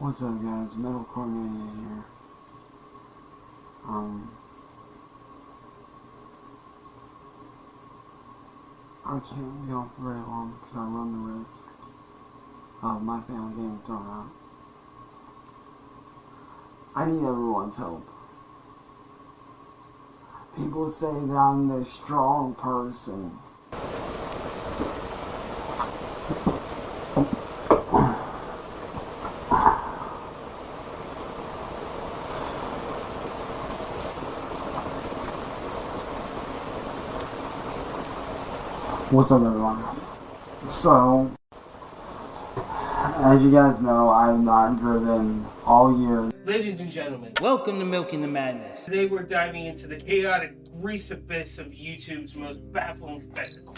What's up, guys? Metalcore Mania here. I can't be on for very long because I run the risk of my family getting thrown out. I need everyone's help. People say that I'm the strong person. What's up, everyone? So, as you guys know, I've not driven all year. Ladies and gentlemen, welcome to Milking the Madness. Today we're diving into the chaotic grease abyss of YouTube's most baffling spectacle.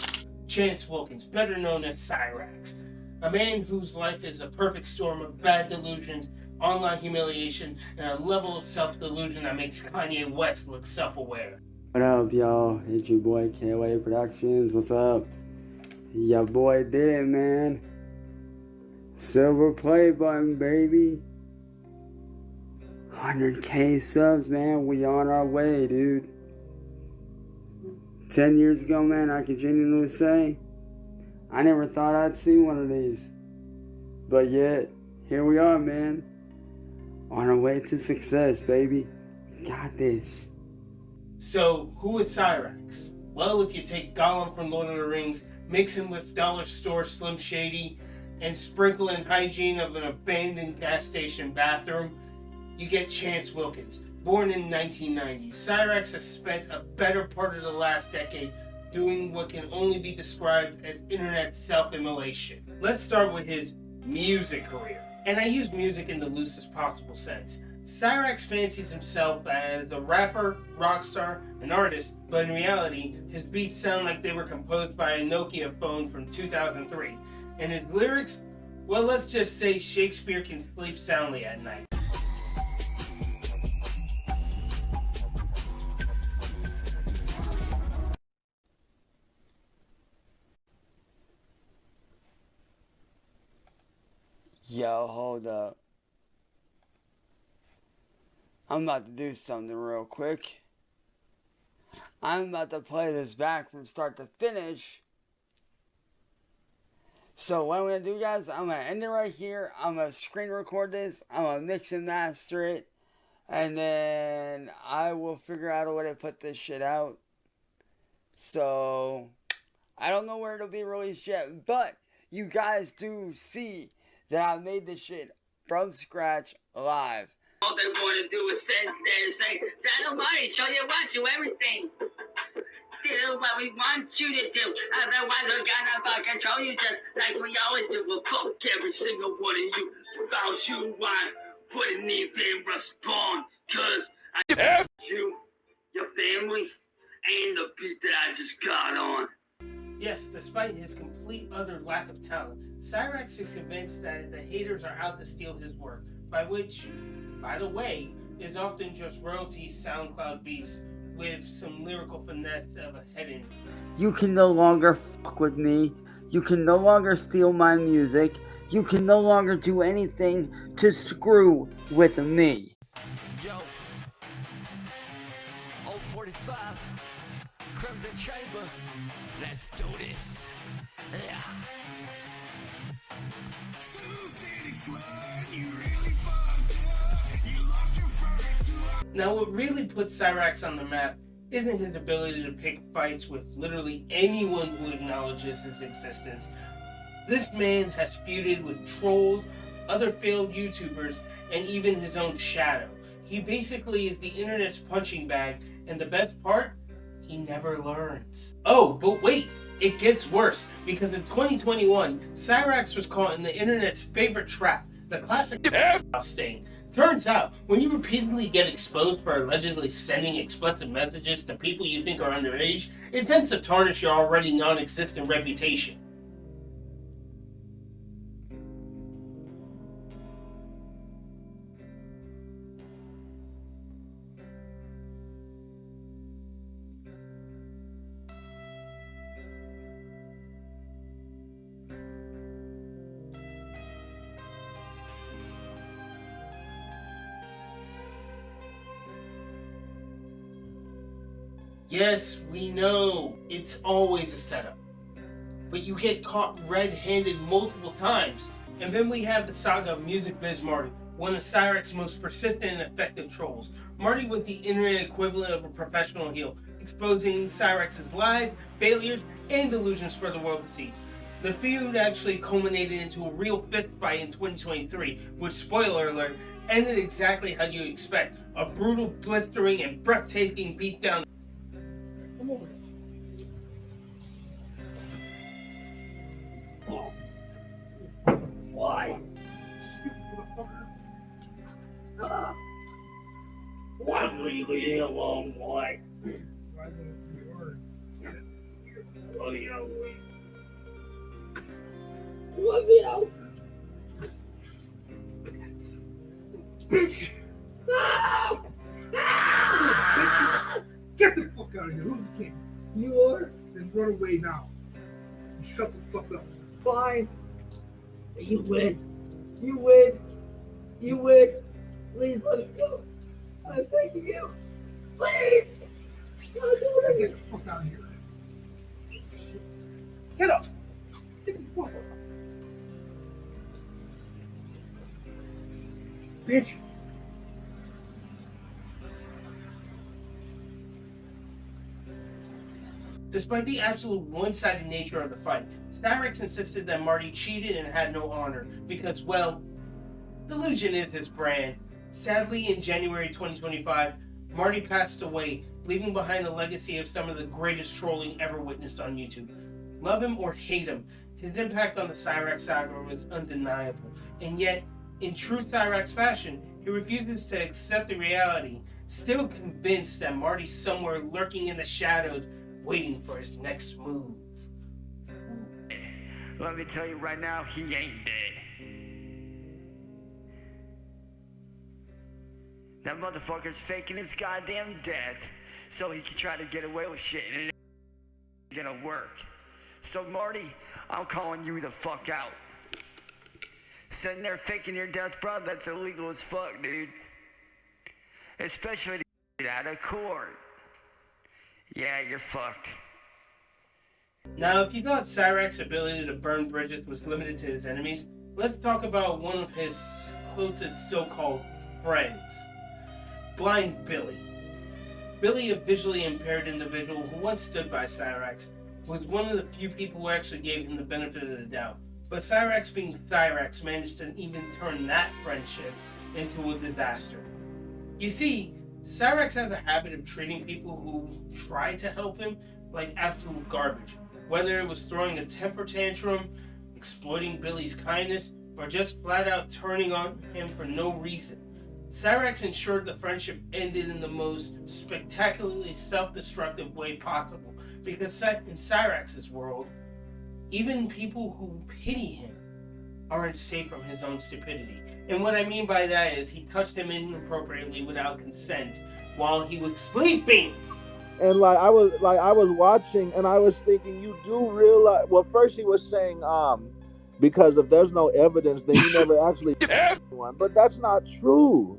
Chance Wilkins, better known as Cyraxx. A man whose life is a perfect storm of bad delusions, online humiliation, and a level of self-delusion that makes Kanye West look self-aware. What up, y'all? It's your boy KOA Productions. What's up? Your boy did it, man. Silver play button, baby. 100K subs, man. We on our way, dude. 10 years ago, man, I can genuinely say I never thought I'd see one of these. But yet, here we are, man. On our way to success, baby. We got this. So, who is Cyraxx? Well, if you take Goblin from Lord of the Rings, mix him with dollar store Slim Shady, and sprinkle in hygiene of an abandoned gas station bathroom, you get Chance Wilkins. Born in 1990, Cyraxx has spent a better part of the last decade doing what can only be described as internet self-immolation. Let's start with his music career. And I use music in the loosest possible sense. Cyraxx fancies himself as a rapper, rock star, and artist, but in reality, his beats sound like they were composed by a Nokia phone from 2003. And his lyrics, well, let's just say Shakespeare can sleep soundly at night. Yo, hold up. I'm about to do something real quick. I'm about to play this back from start to finish. So what I'm going to do, guys, I'm going to end it right here. I'm going to screen record this. I'm going to mix and master it. And then I will figure out a way to put this shit out. So, I don't know where it'll be released yet. But you guys do see that I made this shit from scratch live. All they want to do is sit there and say, Dynamite, show you what, you everything. Do what we want you to do. Otherwise, we're gonna fucking control you just like we always do. We'll fuck every single one of you. Without you, I wouldn't even respond. Cause I F you, your family, and the beat that I just got on. Yes, despite his complete utter lack of talent, Cyraxx is convinced that the haters are out to steal his work, by which, by the way, is often just royalty SoundCloud beats with some lyrical finesse of a head-in. You can no longer fuck with me. You can no longer steal my music. You can no longer do anything to screw with me. Yo, 045, Crimson Chamber, let's do this. Yeah. Now, what really puts Cyraxx on the map isn't his ability to pick fights with literally anyone who acknowledges his existence. This man has feuded with trolls, other failed YouTubers, and even his own shadow. He basically is the internet's punching bag, and the best part, he never learns. Oh, but wait, it gets worse, because in 2021, Cyraxx was caught in the internet's favorite trap, the classic stain. Turns out, when you repeatedly get exposed for allegedly sending explicit messages to people you think are underage, it tends to tarnish your already non-existent reputation. Yes, we know it's always a setup, but you get caught red-handed multiple times. And then we have the saga of Music Biz Marty, one of Cyraxx's most persistent and effective trolls. Marty was the internet equivalent of a professional heel, exposing Cyraxx's lies, failures, and delusions for the world to see. The feud actually culminated into a real fistfight in 2023, which, spoiler alert, ended exactly how you expect: a brutal, blistering, and breathtaking beatdown. Come over. Why? Why will you leave me alone, boy? Oh, you know. Let me out. Bitch! Get the fuck out of here. Who's the king? You are? Then run away now. And shut the fuck up. Fine. You win. You win. You win. Please let me go. I'm begging you. Please. Get the fuck out of here. Get up. Get the fuck up. Bitch. Despite the absolute one-sided nature of the fight, Cyraxx insisted that Marty cheated and had no honor because, well, delusion is his brand. Sadly, in January 2025, Marty passed away, leaving behind a legacy of some of the greatest trolling ever witnessed on YouTube. Love him or hate him, his impact on the Cyraxx saga was undeniable, and yet, in true Cyraxx fashion, he refuses to accept the reality, still convinced that Marty's somewhere lurking in the shadows, waiting for his next move. Let me tell you right now, he ain't dead. That motherfucker's faking his goddamn death so he can try to get away with shit, and it ain't gonna work. So Marty, I'm calling you the fuck out. Sitting there faking your death, bro, that's illegal as fuck, dude. Especially out of court. Yeah, you're fucked. Now, if you thought Cyraxx's ability to burn bridges was limited to his enemies, let's talk about one of his closest so-called friends, Blind Billy. Billy, a visually impaired individual who once stood by Cyraxx, was one of the few people who actually gave him the benefit of the doubt. But Cyraxx, being Cyraxx, managed to even turn that friendship into a disaster. You see, Cyraxx has a habit of treating people who try to help him like absolute garbage, whether it was throwing a temper tantrum, exploiting Billy's kindness, or just flat out turning on him for no reason. Cyraxx ensured the friendship ended in the most spectacularly self-destructive way possible, because in Cyraxx's world, even people who pity him aren't safe from his own stupidity. And what I mean by that is he touched him inappropriately without consent while he was sleeping. And I was watching and I was thinking, you do realize, well, first he was saying, because if there's no evidence, then he never actually did one. But that's not true.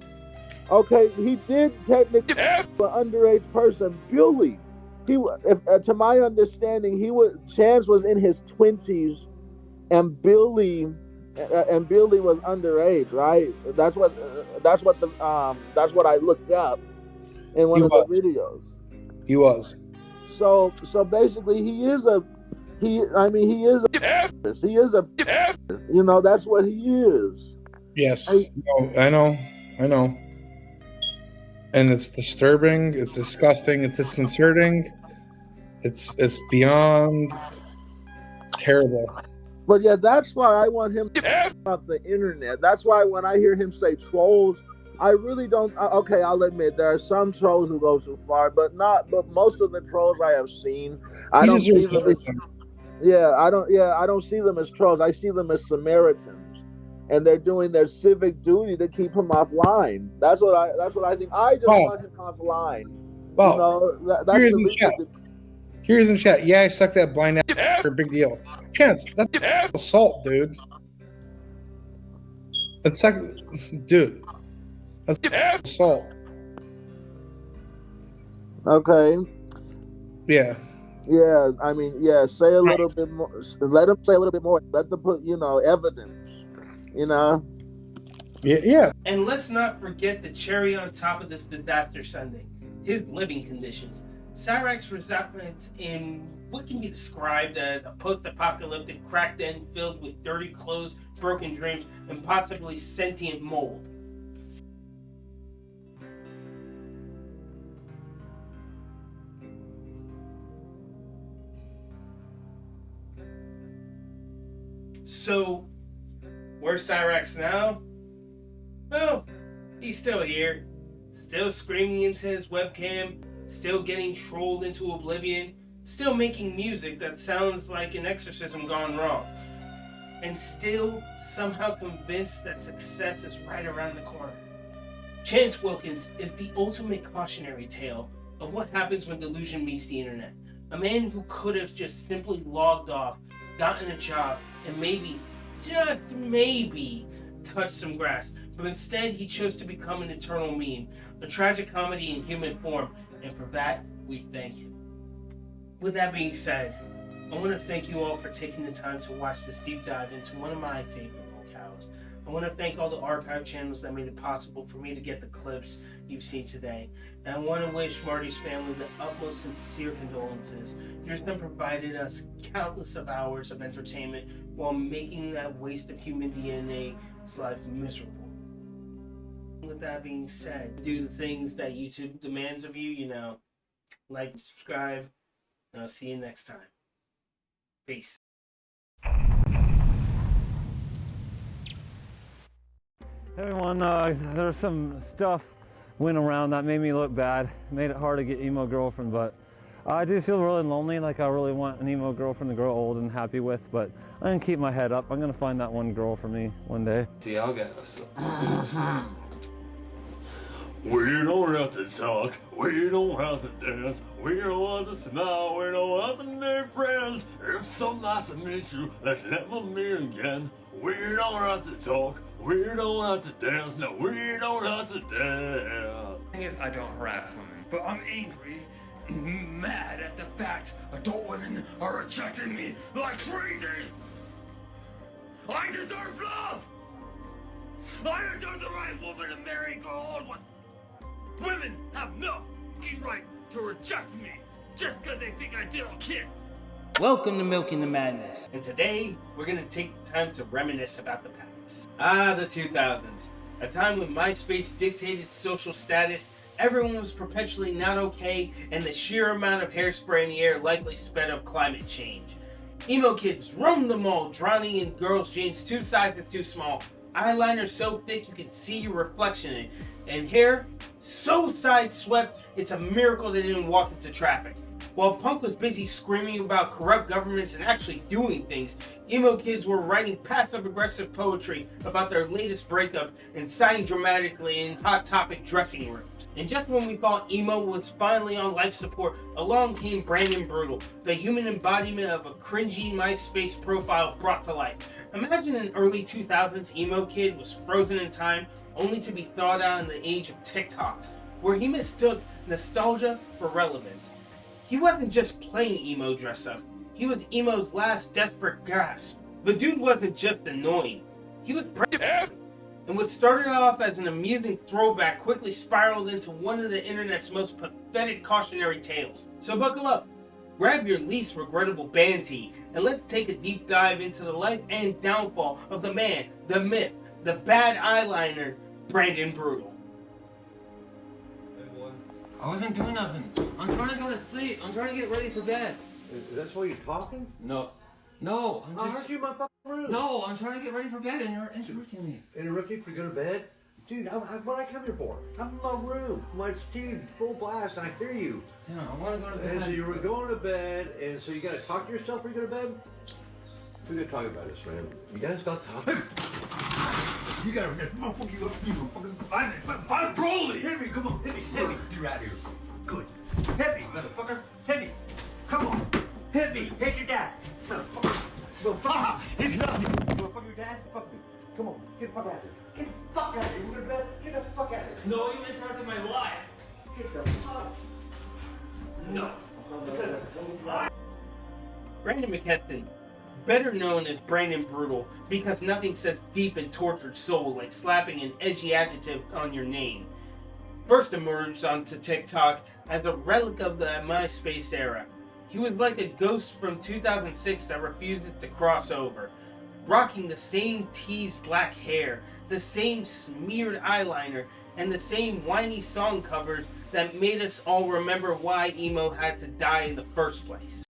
Okay, he did technically an underage person, Billy. To my understanding, Chance was in his 20s, and Billy was underage, right? That's what I looked up in one of the videos. He was. So basically, he is a, you know, that's what he is. Yes, I know. And it's disturbing. It's disgusting. It's disconcerting. It's beyond terrible. But yeah, that's why I want him to off the internet. That's why when I hear him say trolls, I really don't. Okay, I'll admit there are some trolls who go too far, but most of the trolls I have seen, I don't see them as. I don't see them as trolls. I see them as Samaritans, and they're doing their civic duty to keep him offline. That's what I think. I just want him offline. Well, you know, that's here's in the chat. Here's in the chat. Yeah, I suck that blind ass for a big deal. Chance, that's assault, dude. That's dude. That's assault. Okay. Yeah. Yeah, I mean, yeah, say a little bit more. Let them say a little bit more. Let them put, evidence. Yeah. And let's not forget the cherry on top of this disaster Sunday, his living conditions. Cyraxx resides in what can be described as a post-apocalyptic crack den filled with dirty clothes, broken dreams, and possibly sentient mold. So, where's Cyraxx now? Well, he's still here, still screaming into his webcam, still getting trolled into oblivion, still making music that sounds like an exorcism gone wrong, and still somehow convinced that success is right around the corner. Chance Wilkins is the ultimate cautionary tale of what happens when delusion meets the internet. A man who could have just simply logged off, gotten a job, and maybe, just maybe, touched some grass, but instead he chose to become an eternal meme, a tragic comedy in human form, and for that, we thank him. With that being said, I want to thank you all for taking the time to watch this deep dive into one of my favorite LOLCows. I want to thank all the archive channels that made it possible for me to get the clips you've seen today. And I want to wish Marty's family the utmost sincere condolences. Yours then provided us countless of hours of entertainment while making that waste of human DNA's life miserable. With that being said, do the things that YouTube demands of you, like, subscribe, and I'll see you next time. Peace. Hey everyone, there's some stuff went around that made me look bad. Made it hard to get emo girlfriend, but I do feel really lonely, like I really want an emo girlfriend to grow old and happy with, but I'm gonna keep my head up. I'm gonna find that one girl for me one day. See how it goes. We don't have to talk, we don't have to dance, we don't have to smile, we don't have to make friends. It's so nice to meet you, let's never meet again. We don't have to talk, we don't have to dance, no, we don't have to dance. The thing is, I don't harass women, but I'm angry and mad at the fact adult women are rejecting me like crazy. I deserve love! I deserve the right woman to marry and go on with. Women have no fucking right to reject me just because they think I deal with kids. Welcome to Milking the Madness, and today we're going to take the time to reminisce about the past. The 2000s, a time when MySpace dictated social status, everyone was perpetually not okay, and the sheer amount of hairspray in the air likely sped up climate change. Emo kids roamed the mall, drowning in girls' jeans 2 sizes too small, eyeliner so thick you could see your reflection in it, and hair so side-swept it's a miracle they didn't walk into traffic. While punk was busy screaming about corrupt governments and actually doing things, emo kids were writing passive-aggressive poetry about their latest breakup and signing dramatically in Hot Topic dressing rooms. And just when we thought emo was finally on life support, along came Brootal, the human embodiment of a cringy MySpace profile brought to life. Imagine an early 2000s emo kid was frozen in time, only to be thawed out in the age of TikTok, where he mistook nostalgia for relevance. He wasn't just plain emo dress up, he was emo's last desperate gasp. The dude wasn't just annoying, he was brave. And what started off as an amusing throwback quickly spiraled into one of the internet's most pathetic cautionary tales. So buckle up, grab your least regrettable band tee, and let's take a deep dive into the life and downfall of the man, the myth, the bad eyeliner, Brootal. I wasn't doing nothing. I'm trying to go to sleep. I'm trying to get ready for bed. That's why you're talking? No, I'm just... I heard you in my fucking room. No, I'm trying to get ready for bed and you're interrupting me. Interrupt you for you to go to bed? Dude, what I come here for? I'm in my room. My TV full blast and I hear you. Yeah, I want to go to bed. And so you were going to bed, and so you gotta talk to yourself before you go to bed? We're gonna talk about this, man. You guys gotta talk. You gotta fuck you up, you fucking I'm Broly! Hit me, come on, hit me, you're out here. Good. Hit me, motherfucker, hit me. Come on, hit me, hit your dad. Motherfucker. Motherfucker. He's nothing. You wanna fuck your dad? Fuck me. Come on, get the fuck out of here. Get the fuck out of here. You go to bed? Get the fuck out of here. No, you interrupted my life. Get the fuck. No. Brandon McKeston, better known as Brandon Brootal, because nothing says deep and tortured soul like slapping an edgy adjective on your name, first emerged onto TikTok as a relic of the MySpace era. He was like a ghost from 2006 that refuses to cross over, rocking the same teased black hair, the same smeared eyeliner, and the same whiny song covers that made us all remember why emo had to die in the first place.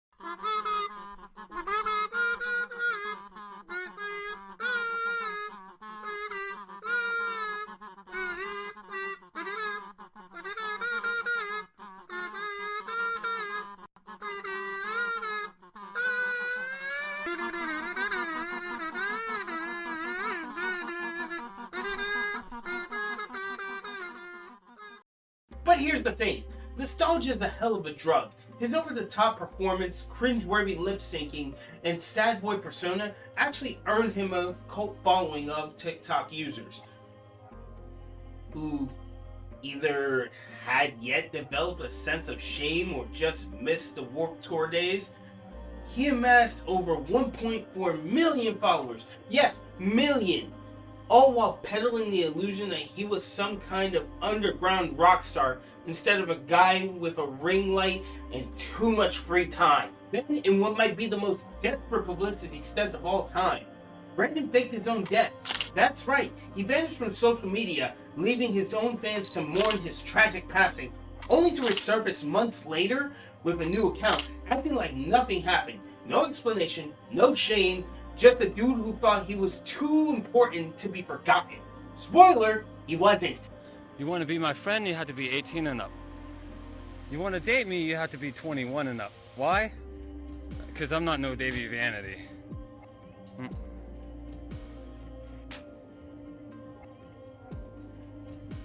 But here's the thing, nostalgia is a hell of a drug. His over-the-top performance, cringe-worthy lip-syncing, and sad boy persona actually earned him a cult following of TikTok users who either had yet developed a sense of shame or just missed the Warped Tour days. He amassed over 1.4 million followers. Yes, million! All while peddling the illusion that he was some kind of underground rock star instead of a guy with a ring light and too much free time. Then, in what might be the most desperate publicity stunt of all time, Brandon faked his own death. That's right, he vanished from social media, leaving his own fans to mourn his tragic passing, only to resurface months later with a new account, acting like nothing happened. No explanation, no shame, just a dude who thought he was too important to be forgotten. Spoiler, he wasn't. You want to be my friend, you have to be 18 and up. You want to date me, you have to be 21 and up. Why? Because I'm not no Davey Vanity.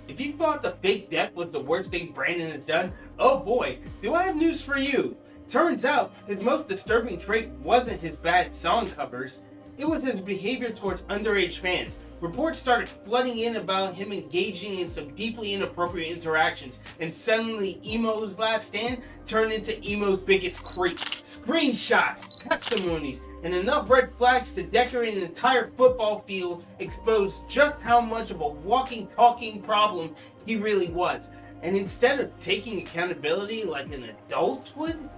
If you thought the fake death was the worst thing Brandon has done, oh boy, do I have news for you. Turns out, his most disturbing trait wasn't his bad song covers, it was his behavior towards underage fans. Reports started flooding in about him engaging in some deeply inappropriate interactions, and suddenly Emo's last stand turned into Emo's biggest creep. Screenshots, testimonies, and enough red flags to decorate an entire football field exposed just how much of a walking, talking problem he really was. And instead of taking accountability like an adult would,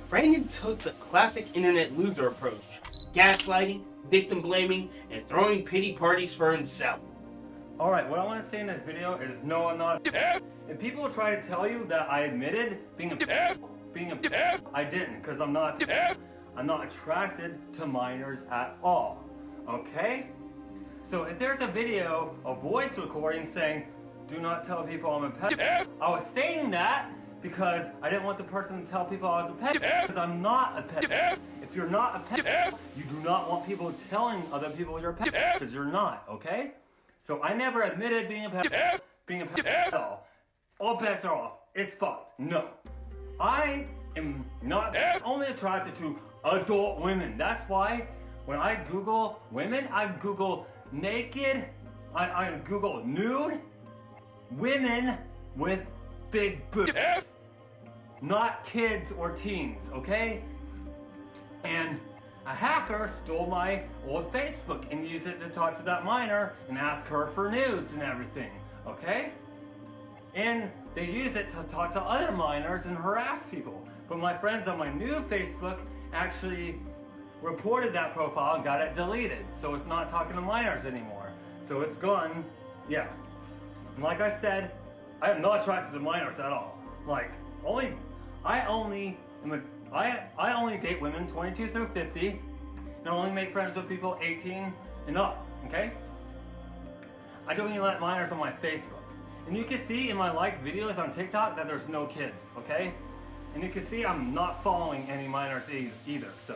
Brandon took the classic internet loser approach, gaslighting, victim blaming, and throwing pity parties for himself. Alright, what I want to say in this video is no, I'm not. If people try to tell you that I admitted being a I didn't, because I'm not attracted to minors at all. Okay? So if there's a video, a voice recording saying, do not tell people I'm a pedophile, I was saying that because I didn't want the person to tell people I was a pedophile, because I'm not a pedophile. If you're not a pedophile, you do not want people telling other people you're a pedophile, because you're not, okay? So I never admitted being a pedophile at all. All bets are off. It's fucked. No. I am not only attracted to adult women. That's why when I Google women, I Google naked, I Google nude women with big boobs. Not kids or teens, okay? And a hacker stole my old Facebook and used it to talk to that minor and ask her for nudes and everything, okay? And they used it to talk to other minors and harass people. But my friends on my new Facebook actually reported that profile and got it deleted. So it's not talking to minors anymore. So it's gone, yeah. And like I said, I am not attracted to minors at all. Like, I only date women 22 through 50, and I only make friends with people 18 and up, okay? I don't even let minors on my Facebook. And you can see in my liked videos on TikTok that there's no kids, okay? And you can see I'm not following any minors either, so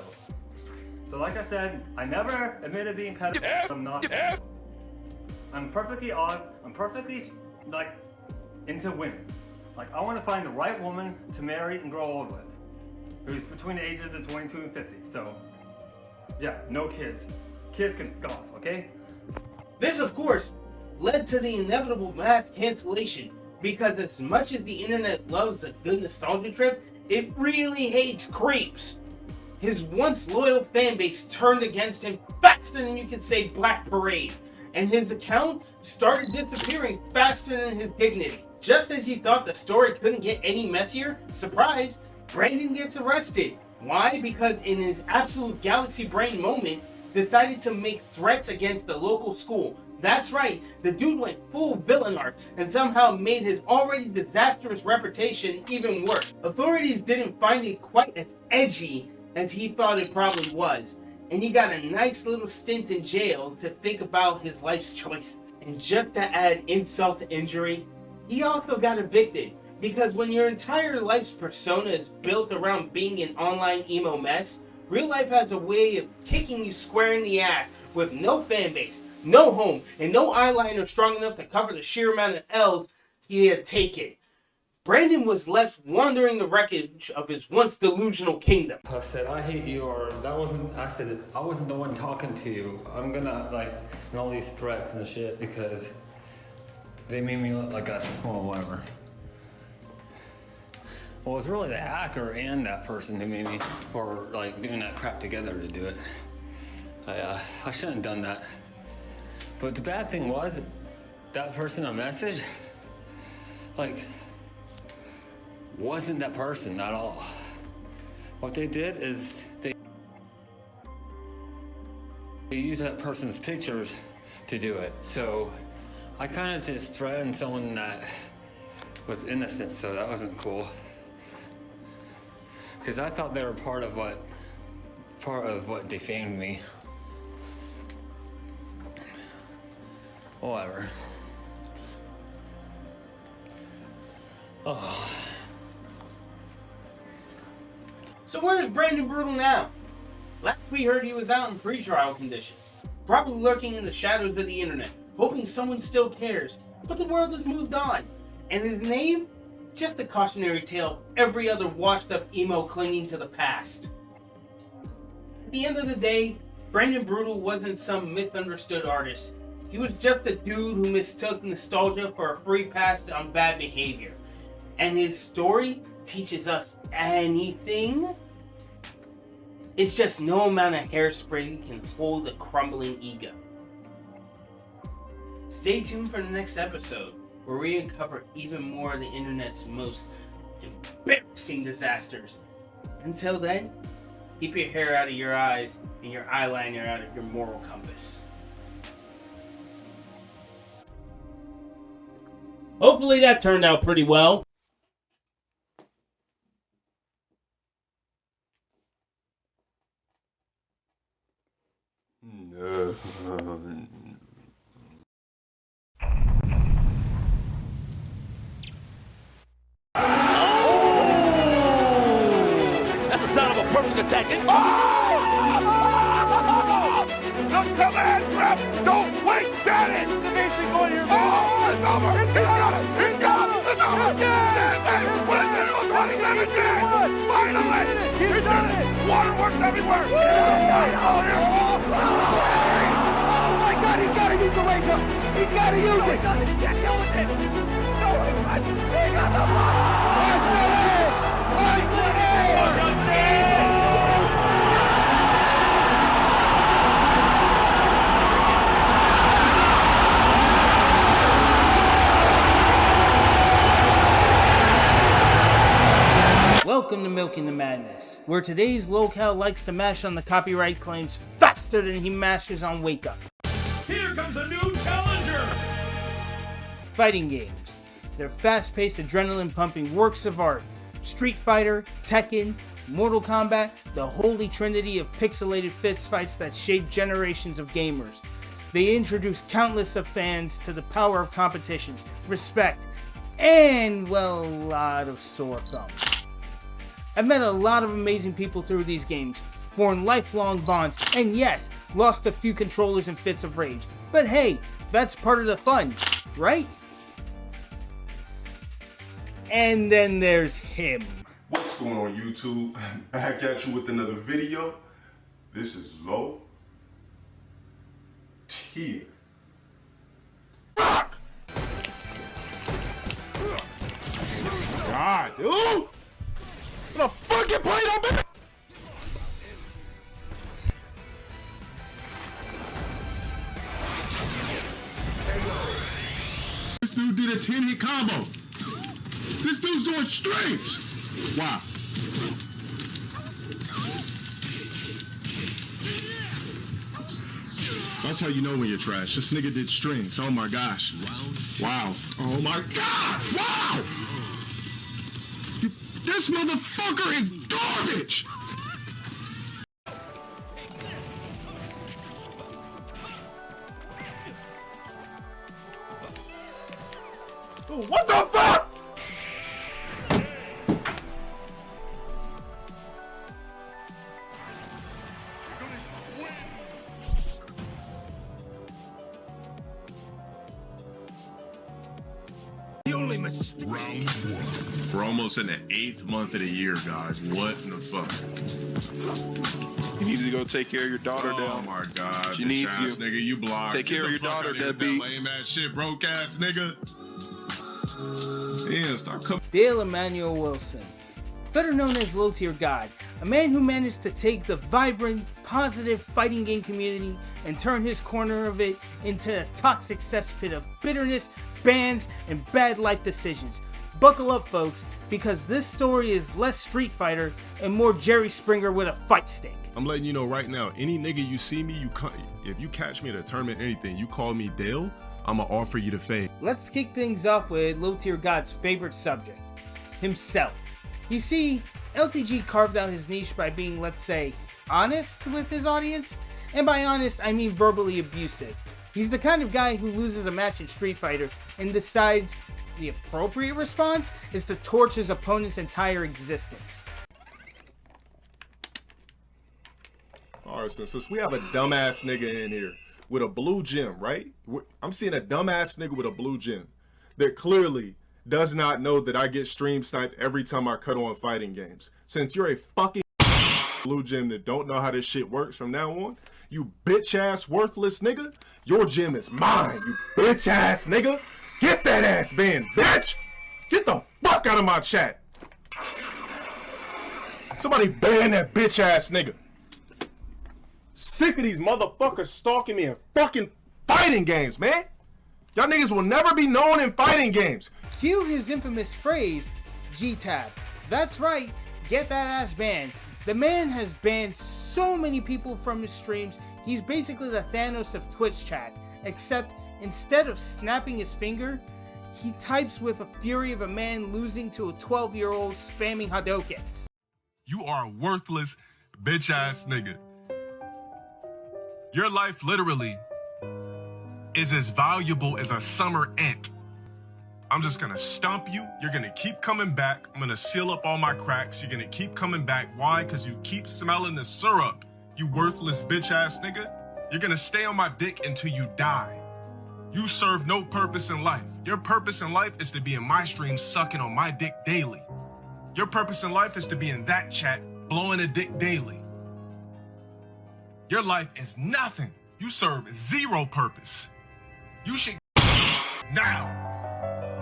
like I said, I never admitted being pedophile. I'm not. I'm perfectly like into women. Like, I want to find the right woman to marry and grow old with, who's between the ages of 22 and 50. So, yeah, no kids. Kids can go off, okay? This, of course, led to the inevitable mass cancellation, because as much as the internet loves a good nostalgia trip, it really hates creeps. His once loyal fan base turned against him faster than you could say Black Parade, and his account started disappearing faster than his dignity. Just as he thought the story couldn't get any messier, surprise, Brandon gets arrested. Why? Because in his absolute galaxy brain moment, decided to make threats against the local school. That's right, the dude went full villain arc and somehow made his already disastrous reputation even worse. Authorities didn't find it quite as edgy as he thought it probably was, and he got a nice little stint in jail to think about his life's choices. And just to add insult to injury, he also got evicted, because when your entire life's persona is built around being an online emo mess, real life has a way of kicking you square in the ass with no fan base, no home, and no eyeliner strong enough to cover the sheer amount of L's he had taken. Brandon was left wandering the wreckage of his once delusional kingdom. I said, I hate you, or that wasn't, I said, I wasn't the one talking to you. I'm gonna, like, and all these threats and shit, because they made me look like a, well, whatever. Well, it was really the hacker and that person who made me, or like doing that crap together to do it. I shouldn't have done that. But the bad thing was, that person on message, like, wasn't that person at all. What they did is they used that person's pictures to do it. So I kind of just threatened someone that was innocent, so that wasn't cool. Because I thought they were part of what defamed me. Whatever. Oh. So where's Brandon Brootal now? Last we heard he was out in pre-trial conditions, probably lurking in the shadows of the internet, hoping someone still cares. But the world has moved on, and his name? Just a cautionary tale of every other washed up emo clinging to the past. At the end of the day, Brandon Brootal wasn't some misunderstood artist. He was just a dude who mistook nostalgia for a free pass on bad behavior. And his story teaches us anything. It's just no amount of hairspray can hold a crumbling ego. Stay tuned for the next episode, where we uncover even more of the internet's most embarrassing disasters. Until then, keep your hair out of your eyes and your eyeliner out of your moral compass. Hopefully that turned out pretty well. No. That's the sound of a perfect attack. The command grab! Don't wait! Get it! The nation going here, man! Oh, it's over! He's got it! He's got it! It's over! What is it? 27 dead! Finally! He did it! Waterworks everywhere! Oh my God! He's got to use the razor! He's got to use it! He can't deal with it! No, he got the block! I finished! I finished! Welcome to Milking the Madness, where today's LOLCow likes to mash on the copyright claims faster than he mashes on Wake Up. Here comes a new challenger! Fighting games. They're fast-paced, adrenaline-pumping works of art. Street Fighter, Tekken, Mortal Kombat, the holy trinity of pixelated fistfights that shape generations of gamers. They introduce countless of fans to the power of competitions, respect, and, well, a lot of sore thumbs. I've met a lot of amazing people through these games, formed lifelong bonds, and yes, lost a few controllers in fits of rage. But hey, that's part of the fun, right? And then there's him. What's going on, YouTube? I'm back at you with another video. This is Low Tier. God, dude! What the fucking play no better. This dude did a 10-hit combo. This dude's doing strings. Wow. That's how you know when you're trash. This nigga did strings. Oh my gosh. Wow. Oh my God. Wow. This motherfucker is garbage. What the fuck? Round one. We're almost in the 8th month of the year, guys. What in the fuck? You need to go take care of your daughter down. Oh my God. She needs you. Nigga, you blocked. Take care of your daughter, deadbeat. Lame ass shit, broke ass nigga. Yeah, stop coming. Dale Emmanuel Wilson, better known as Low Tier God, a man who managed to take the vibrant, positive fighting game community and turn his corner of it into a toxic cesspit of bitterness, bans, and bad life decisions. Buckle up, folks, because this story is less Street Fighter and more Jerry Springer with a fight stick. I'm letting you know right now, any nigga you see me, if you catch me at a tournament, anything, you call me Dale, I'ma offer you the fade. Let's kick things off with Low Tier God's favorite subject, himself. You see, LTG carved out his niche by being, let's say, honest with his audience, and by honest, I mean verbally abusive. He's the kind of guy who loses a match in Street Fighter and decides the appropriate response is to torch his opponent's entire existence. Alright, since we have a dumbass nigga in here with a blue gem, right? I'm seeing a dumbass nigga with a blue gem that clearly does not know that I get stream sniped every time I cut on fighting games. Since you're a fucking blue gem that don't know how this shit works from now on, you bitch ass worthless nigga, your gem is mine, you bitch ass nigga. Get that ass banned, bitch! Get the fuck out of my chat! Somebody ban that bitch ass nigga. Sick of these motherfuckers stalking me in fucking fighting games, man. Y'all niggas will never be known in fighting games. Cue his infamous phrase, G-Tab. That's right, get that ass banned. The man has banned so many people from his streams, he's basically the Thanos of Twitch chat, except instead of snapping his finger, he types with a fury of a man losing to a 12-year-old spamming Hadokens. You are a worthless bitch ass nigga. Your life literally is as valuable as a summer ant. I'm just gonna stomp you. You're gonna keep coming back. I'm gonna seal up all my cracks. You're gonna keep coming back. Why? Because you keep smelling the syrup, you worthless bitch ass nigga. You're gonna stay on my dick until you die. You serve no purpose in life. Your purpose in life is to be in my stream sucking on my dick daily. Your purpose in life is to be in that chat blowing a dick daily. Your life is nothing. You serve zero purpose. You should now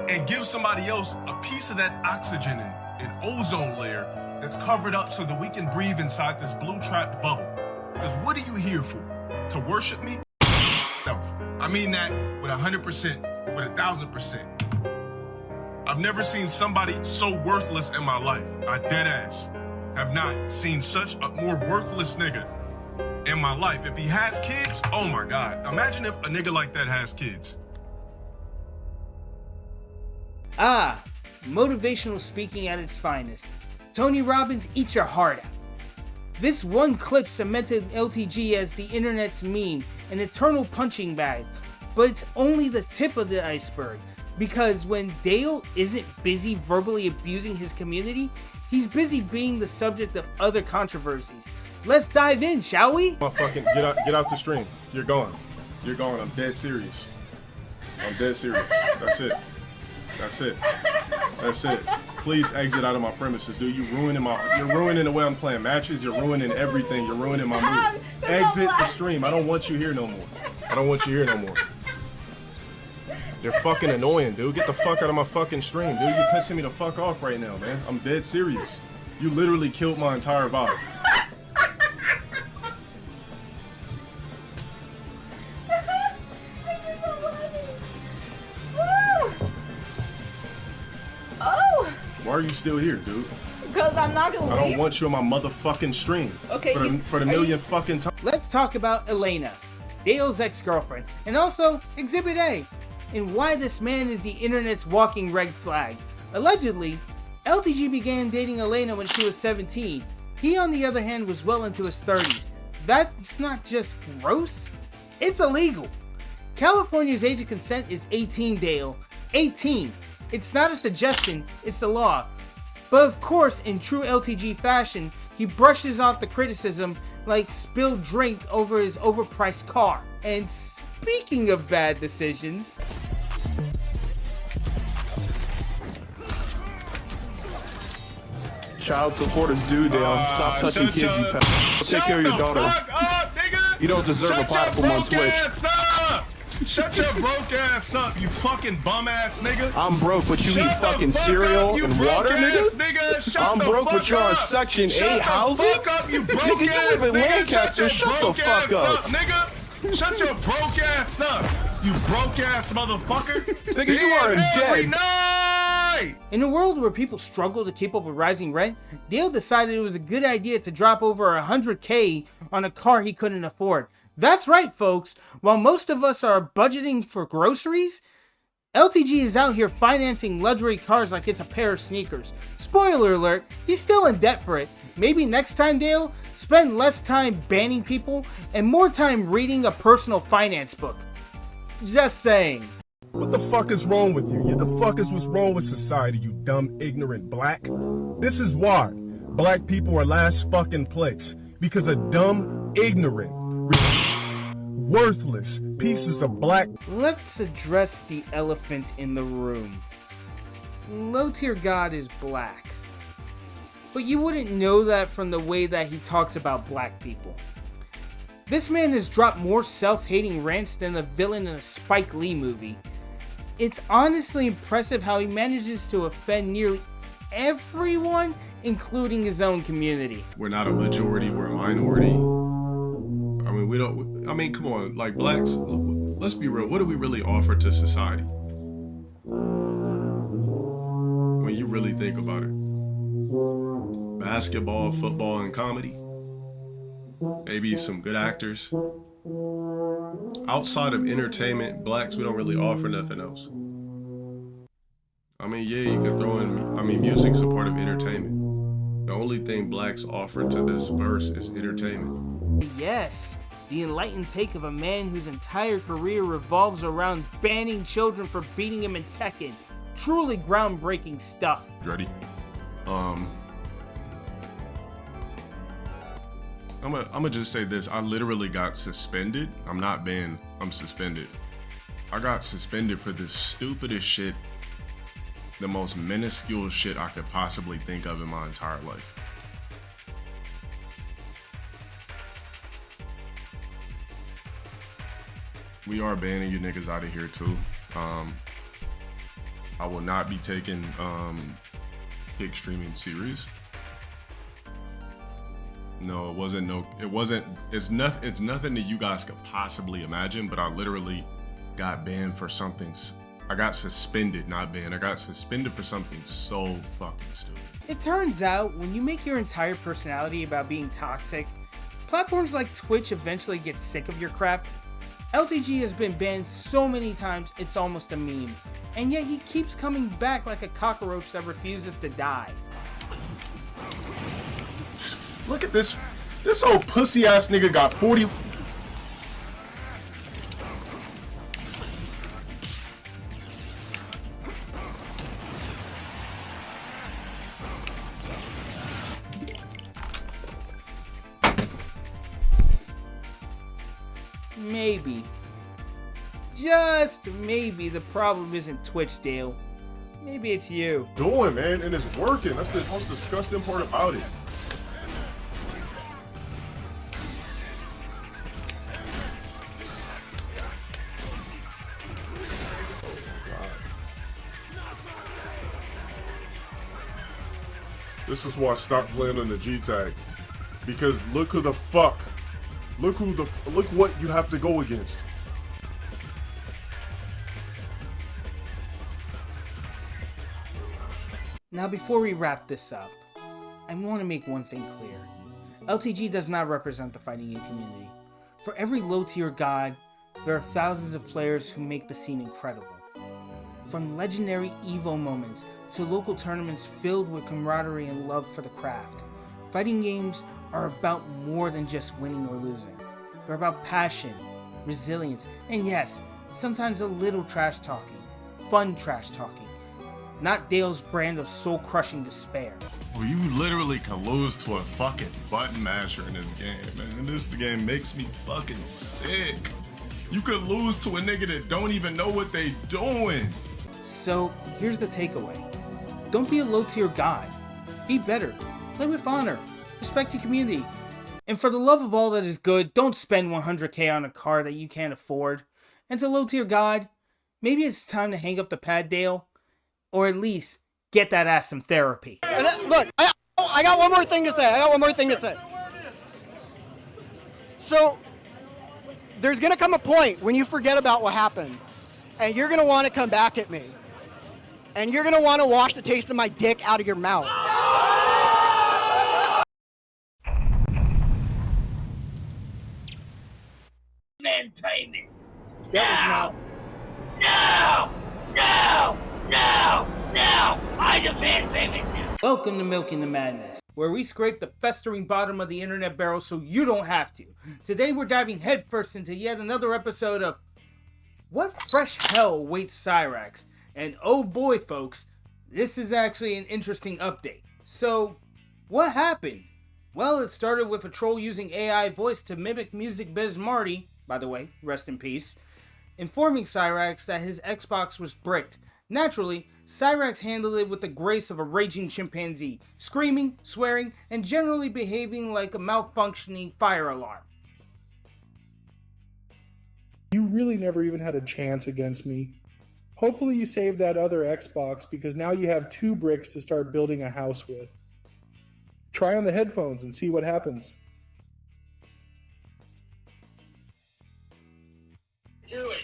and give somebody else a piece of that oxygen and ozone layer that's covered up so that we can breathe inside this blue trapped bubble. Because what are you here for? To worship me? I mean that with 100%, with 1,000%. I've never seen somebody so worthless in my life. I dead ass have not seen such a more worthless nigga in my life. If he has kids, oh my God. Imagine if a nigga like that has kids. Ah, motivational speaking at its finest. Tony Robbins, eat your heart out. This one clip cemented LTG as the internet's meme, an eternal punching bag, but it's only the tip of the iceberg, because when Dale isn't busy verbally abusing his community, he's busy being the subject of other controversies. Let's dive in, shall we? Motherfucking get out the stream. You're gone. You're gone. I'm dead serious. I'm dead serious. That's it. That's it. That's it. Please exit out of my premises, dude. You're ruining the way I'm playing matches. You're ruining everything. You're ruining my mood. Exit the stream. I don't want you here no more. I don't want you here no more. You're fucking annoying, dude. Get the fuck out of my fucking stream, dude. You're pissing me the fuck off right now, man. I'm dead serious. You literally killed my entire vibe. Oh! Why are you still here, dude? Because I'm not gonna leave. I don't want you on my motherfucking stream. Okay, For the millionth fucking time. Let's talk about Elena, Dale's ex-girlfriend, and also Exhibit A, and why this man is the internet's walking red flag. Allegedly, LTG began dating Elena when she was 17. He, on the other hand, was well into his 30s. That's not just gross, it's illegal. California's age of consent is 18, Dale. 18. It's not a suggestion, it's the law. But of course, in true LTG fashion, he brushes off the criticism like spilled drink over his overpriced car. And speaking of bad decisions... Child support is due, Dale. Stop touching kids, you pedo. Take care of your daughter. Up, nigga. You don't deserve a platform on Twitch. Shut your broke ass up, you fucking bum ass nigga. I'm broke, but you eat fucking cereal and water, nigga. I'm broke, but you're on Section 8 housing. Nigga, you live in Lancaster. Shut the fuck up. Nigga. Shut your broke ass up, you broke ass motherfucker. Nigga, you are dead. In a world where people struggle to keep up with rising rent, Dale decided it was a good idea to drop over $100K on a car he couldn't afford. That's right, folks. While most of us are budgeting for groceries, LTG is out here financing luxury cars like it's a pair of sneakers. Spoiler alert, he's still in debt for it. Maybe next time, Dale, spend less time banning people and more time reading a personal finance book. Just saying. What the fuck is wrong with you? The fuck is what's wrong with society, you dumb, ignorant black? This is why black people are last fucking place. Because of dumb, ignorant, worthless pieces of black. Let's address the elephant in the room. Low-tier God is black. But you wouldn't know that from the way that he talks about black people. This man has dropped more self-hating rants than the villain in a Spike Lee movie. It's honestly impressive how he manages to offend nearly everyone, including his own community. We're not a majority, we're a minority. I mean, we don't, I mean, come on, like blacks, let's be real, what do we really offer to society? When you really think about it. Basketball, football, and comedy. Maybe some good actors. Outside of entertainment, blacks, we don't really offer nothing else. I mean, yeah, you can throw in, I mean, music's a part of entertainment. The only thing blacks offer to this verse is entertainment. Yes, the enlightened take of a man whose entire career revolves around banning children for beating him in Tekken. Truly groundbreaking stuff. Ready? I'm gonna just say this. I literally got suspended. I'm not banned. I'm suspended. I got suspended for the stupidest shit, the most minuscule shit I could possibly think of in my entire life. We are banning you niggas out of here too. I will not be taking kick streaming serious. No, it's nothing that you guys could possibly imagine, but I literally got banned for something. I got suspended, not banned. I got suspended for something so fucking stupid. It turns out, when you make your entire personality about being toxic, platforms like Twitch eventually get sick of your crap. LTG has been banned so many times, it's almost a meme. And yet he keeps coming back like a cockroach that refuses to die. Look at this. This old pussy ass nigga got 40. Maybe. Just maybe the problem isn't Twitch, Dale. Maybe it's you. Doing, man, and it's working. That's the most disgusting part about it. This is why I stopped playing on the G tag. Because look what you have to go against. Now before we wrap this up, I want to make one thing clear. LTG does not represent the fighting game community. For every low tier god, there are thousands of players who make the scene incredible. From legendary Evo moments to local tournaments filled with camaraderie and love for the craft, fighting games are about more than just winning or losing. They're about passion, resilience, and yes, sometimes a little trash talking, fun trash talking. Not Dale's brand of soul-crushing despair. Well, you literally can lose to a fucking button masher in this game, man. This game makes me fucking sick. You could lose to a nigga that don't even know what they doing. So, here's the takeaway. Don't be a low-tier god. Be better. Play with honor. Respect your community. And for the love of all that is good, don't spend 100k on a car that you can't afford. And to low-tier god, maybe it's time to hang up the pad, Dale. Or at least, get that ass some therapy. Look, I got one more thing to say. So, there's going to come a point when you forget about what happened. And you're going to want to come back at me. And you're going to want to wash the taste of my dick out of your mouth. Man payment. That was not. No! I demand payment now. Welcome to Milking the Madness, where we scrape the festering bottom of the internet barrel so you don't have to. Today we're diving headfirst into yet another episode of What Fresh Hell Awaits Cyraxx. And oh boy folks, this is actually an interesting update. So, what happened? Well, it started with a troll using AI voice to mimic Music Biz Marty, by the way, rest in peace, informing Cyraxx that his Xbox was bricked. Naturally, Cyraxx handled it with the grace of a raging chimpanzee, screaming, swearing, and generally behaving like a malfunctioning fire alarm. You really never even had a chance against me. Hopefully you saved that other Xbox because now you have 2 bricks to start building a house with. Try on the headphones and see what happens. Do it.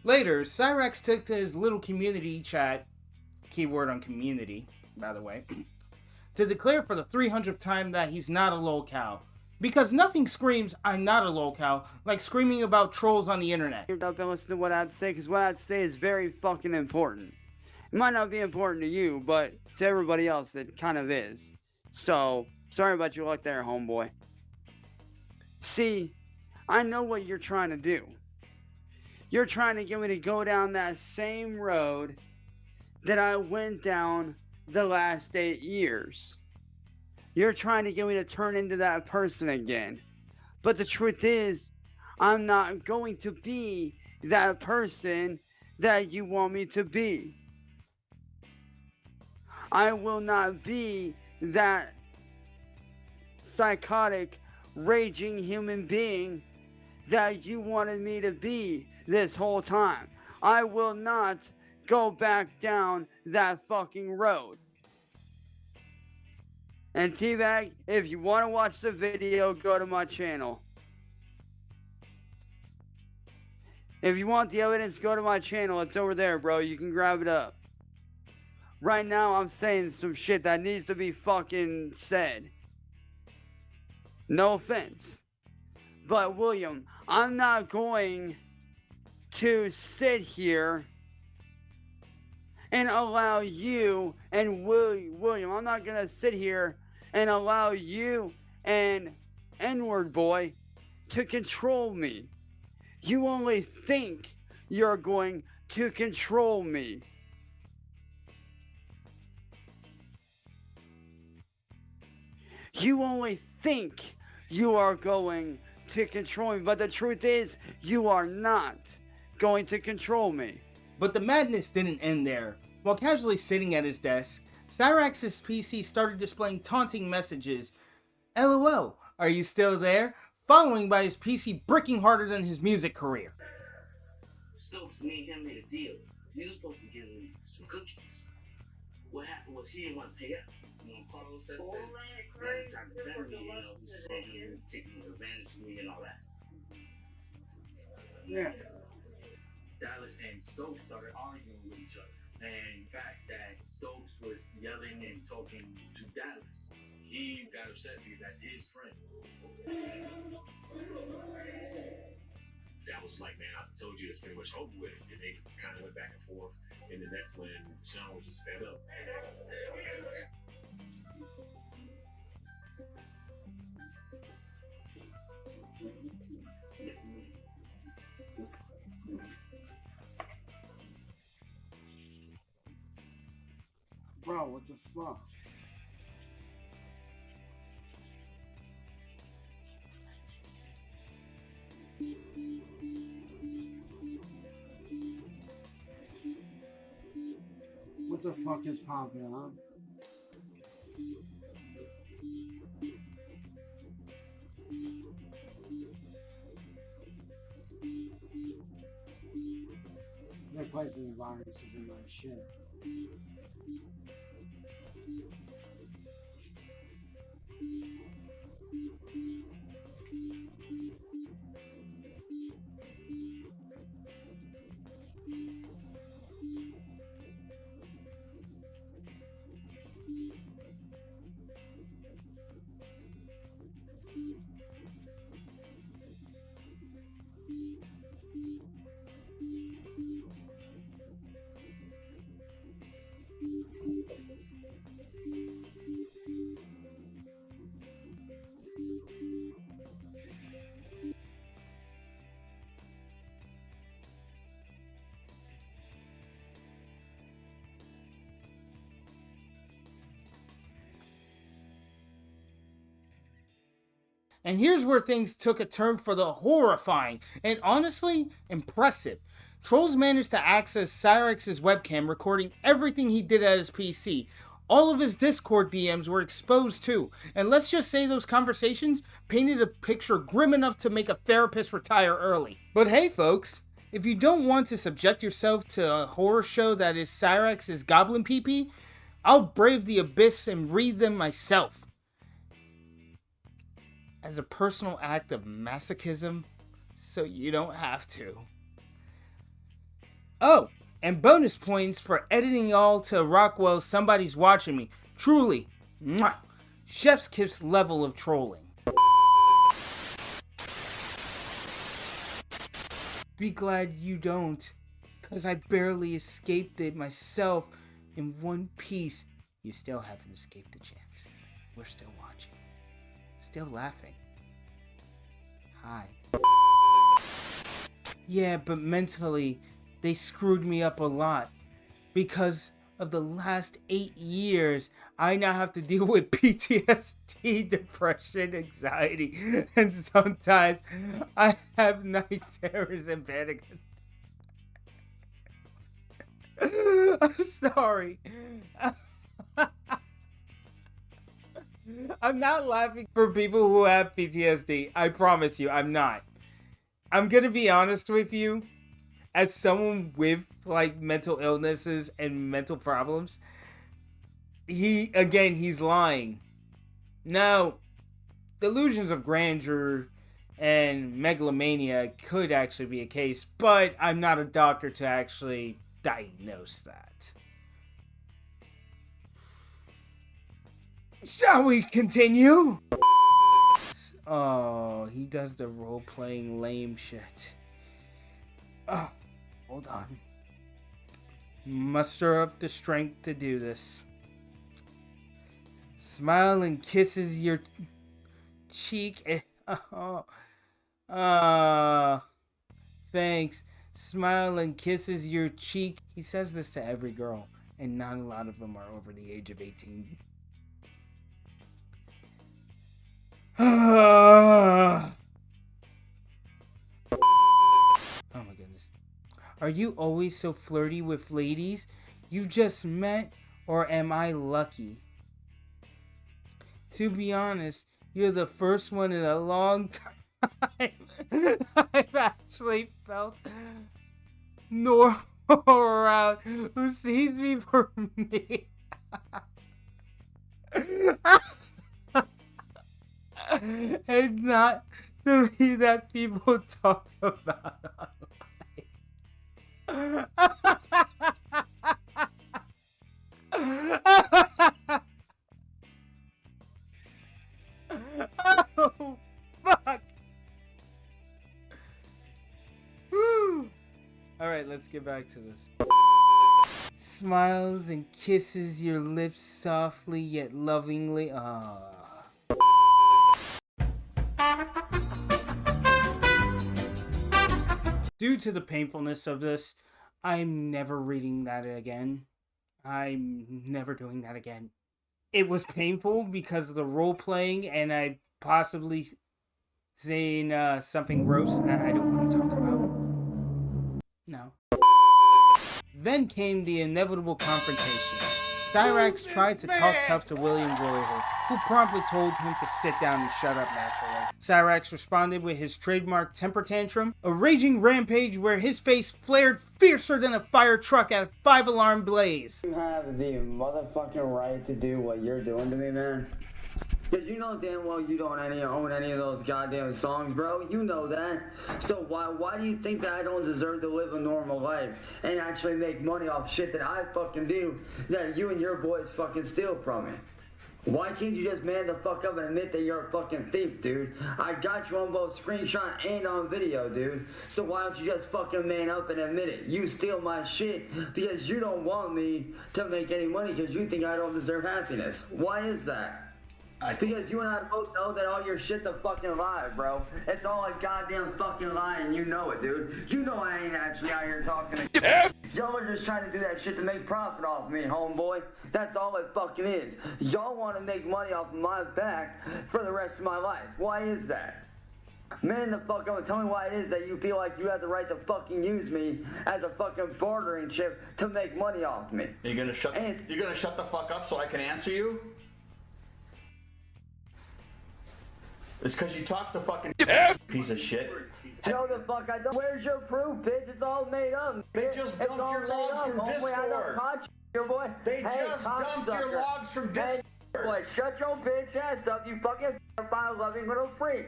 Later, Cyraxx took to his little community chat, keyword on community, by the way, to declare for the 300th time that he's not a lolcow. Because nothing screams, I'm not a lolcow, like screaming about trolls on the internet. You're up and listen to what I have to say, because what I have to say is very fucking important. It might not be important to you, but to everybody else it kind of is. So, sorry about your luck there, homeboy. See, I know what you're trying to do. You're trying to get me to go down that same road that I went down the last 8 years. You're trying to get me to turn into that person again. But the truth is, I'm not going to be that person that you want me to be. I will not be that psychotic, raging human being that you wanted me to be this whole time. I will not go back down that fucking road. And T-Bag, if you want to watch the video, go to my channel. If you want the evidence, go to my channel. It's over there, bro. You can grab it up. Right now, I'm saying some shit that needs to be fucking said. No offense. But, William, I'm not going to sit here and allow you and William, I'm not going to sit here and allow you and N-word boy to control me. You only think you're going to control me. You only think you are going to control me, but the truth is, you are not going to control me. But the madness didn't end there. While casually sitting at his desk, Cyraxx's PC started displaying taunting messages. LOL, are you still there? Following by his PC bricking harder than his music career. Stokes, me and him made a deal. He was supposed to give me some cookies. What happened was he didn't want to pay up. You know, Carlos said that. Trying to defend me, you know, he was taking advantage of me and all that. Yeah. Dallas and Stokes started arguing with each other. And in fact, that Stokes was yelling and talking to Dallas. He got upset because that's his friend. That was like, man, I told you it's pretty much over with. And they kind of went back and forth. And then that's when Sean was just fed up. Bro, what the fuck? What the fuck is popping, huh? They're placing viruses in my shit. And here's where things took a turn for the horrifying and honestly impressive. Trolls managed to access Cyraxx's webcam, recording everything he did at his PC. All of his Discord DMs were exposed too, and let's just say those conversations painted a picture grim enough to make a therapist retire early. But hey folks, if you don't want to subject yourself to a horror show that is Cyraxx's goblin PP, I'll brave the abyss and read them myself. As a personal act of masochism, so you don't have to. Oh, and bonus points for editing y'all to Rockwell's Somebody's Watching Me. Truly, mwah, chef's kiss level of trolling. Be glad you don't, cause I barely escaped it myself in one piece. You still haven't escaped the chance. We're still watching. Still laughing. Hi. Yeah, but mentally, they screwed me up a lot. Because of the last 8 years, I now have to deal with PTSD, depression, anxiety, and sometimes I have night terrors and panic. I'm sorry. I'm not laughing for people who have PTSD. I promise you, I'm not. I'm gonna be honest with you. As someone with, like, mental illnesses and mental problems, he's lying. Now, delusions of grandeur and megalomania could actually be a case, but I'm not a doctor to actually diagnose that. Shall we continue? Oh, he does the role-playing lame shit. Oh, hold on. Muster up the strength to do this. Smile and kisses your cheek. Thanks. Smile and kisses your cheek. He says this to every girl, and not a lot of them are over the age of 18. Oh my goodness. Are you always so flirty with ladies you just met, or am I lucky? To be honest, you're the first one in a long time I've actually felt normal around who sees me for me. It's not the me that people talk about online. Oh, fuck. Woo. Alright, let's get back to this. Smiles and kisses your lips softly yet lovingly. Due to the painfulness of this, I'm never reading that again. I'm never doing that again. It was painful because of the role playing, and I possibly saying something gross that I don't want to talk about. No. Then came the inevitable confrontation. Cyraxx tried to talk tough to William Royal, who promptly told him to sit down and shut up naturally. Cyraxx responded with his trademark temper tantrum, a raging rampage where his face flared fiercer than a fire truck at a 5-alarm blaze. You have the motherfucking right to do what you're doing to me, man. Because you know damn well you don't own any of those goddamn songs, bro. You know that. So why do you think that I don't deserve to live a normal life and actually make money off shit that I fucking do that you and your boys fucking steal from me? Why can't you just man the fuck up and admit that you're a fucking thief, dude? I got you on both screenshot and on video, dude. So why don't you just fucking man up and admit it? You steal my shit because you don't want me to make any money because you think I don't deserve happiness. Why is that? Because you and I both know that all your shit's a fucking lie, bro. It's all a goddamn fucking lie, and you know it, dude. You know I ain't actually out here talking to shit. Y'all are just trying to do that shit to make profit off me, homeboy. That's all it fucking is. Y'all want to make money off my back for the rest of my life. Why is that? Man the fuck up and tell me why it is that you feel like you have the right to fucking use me as a fucking bartering chip to make money off me. You're gonna shut the fuck up so I can answer you? It's because you talk to fucking piece of shit. No, the fuck I don't. Where's your proof, bitch? It's all made up. They just dumped your logs from Discord. I don't touch you, boy. They just dumped your logs from Discord. Hey, boy, shut your bitch ass up, you fucking loving little freak.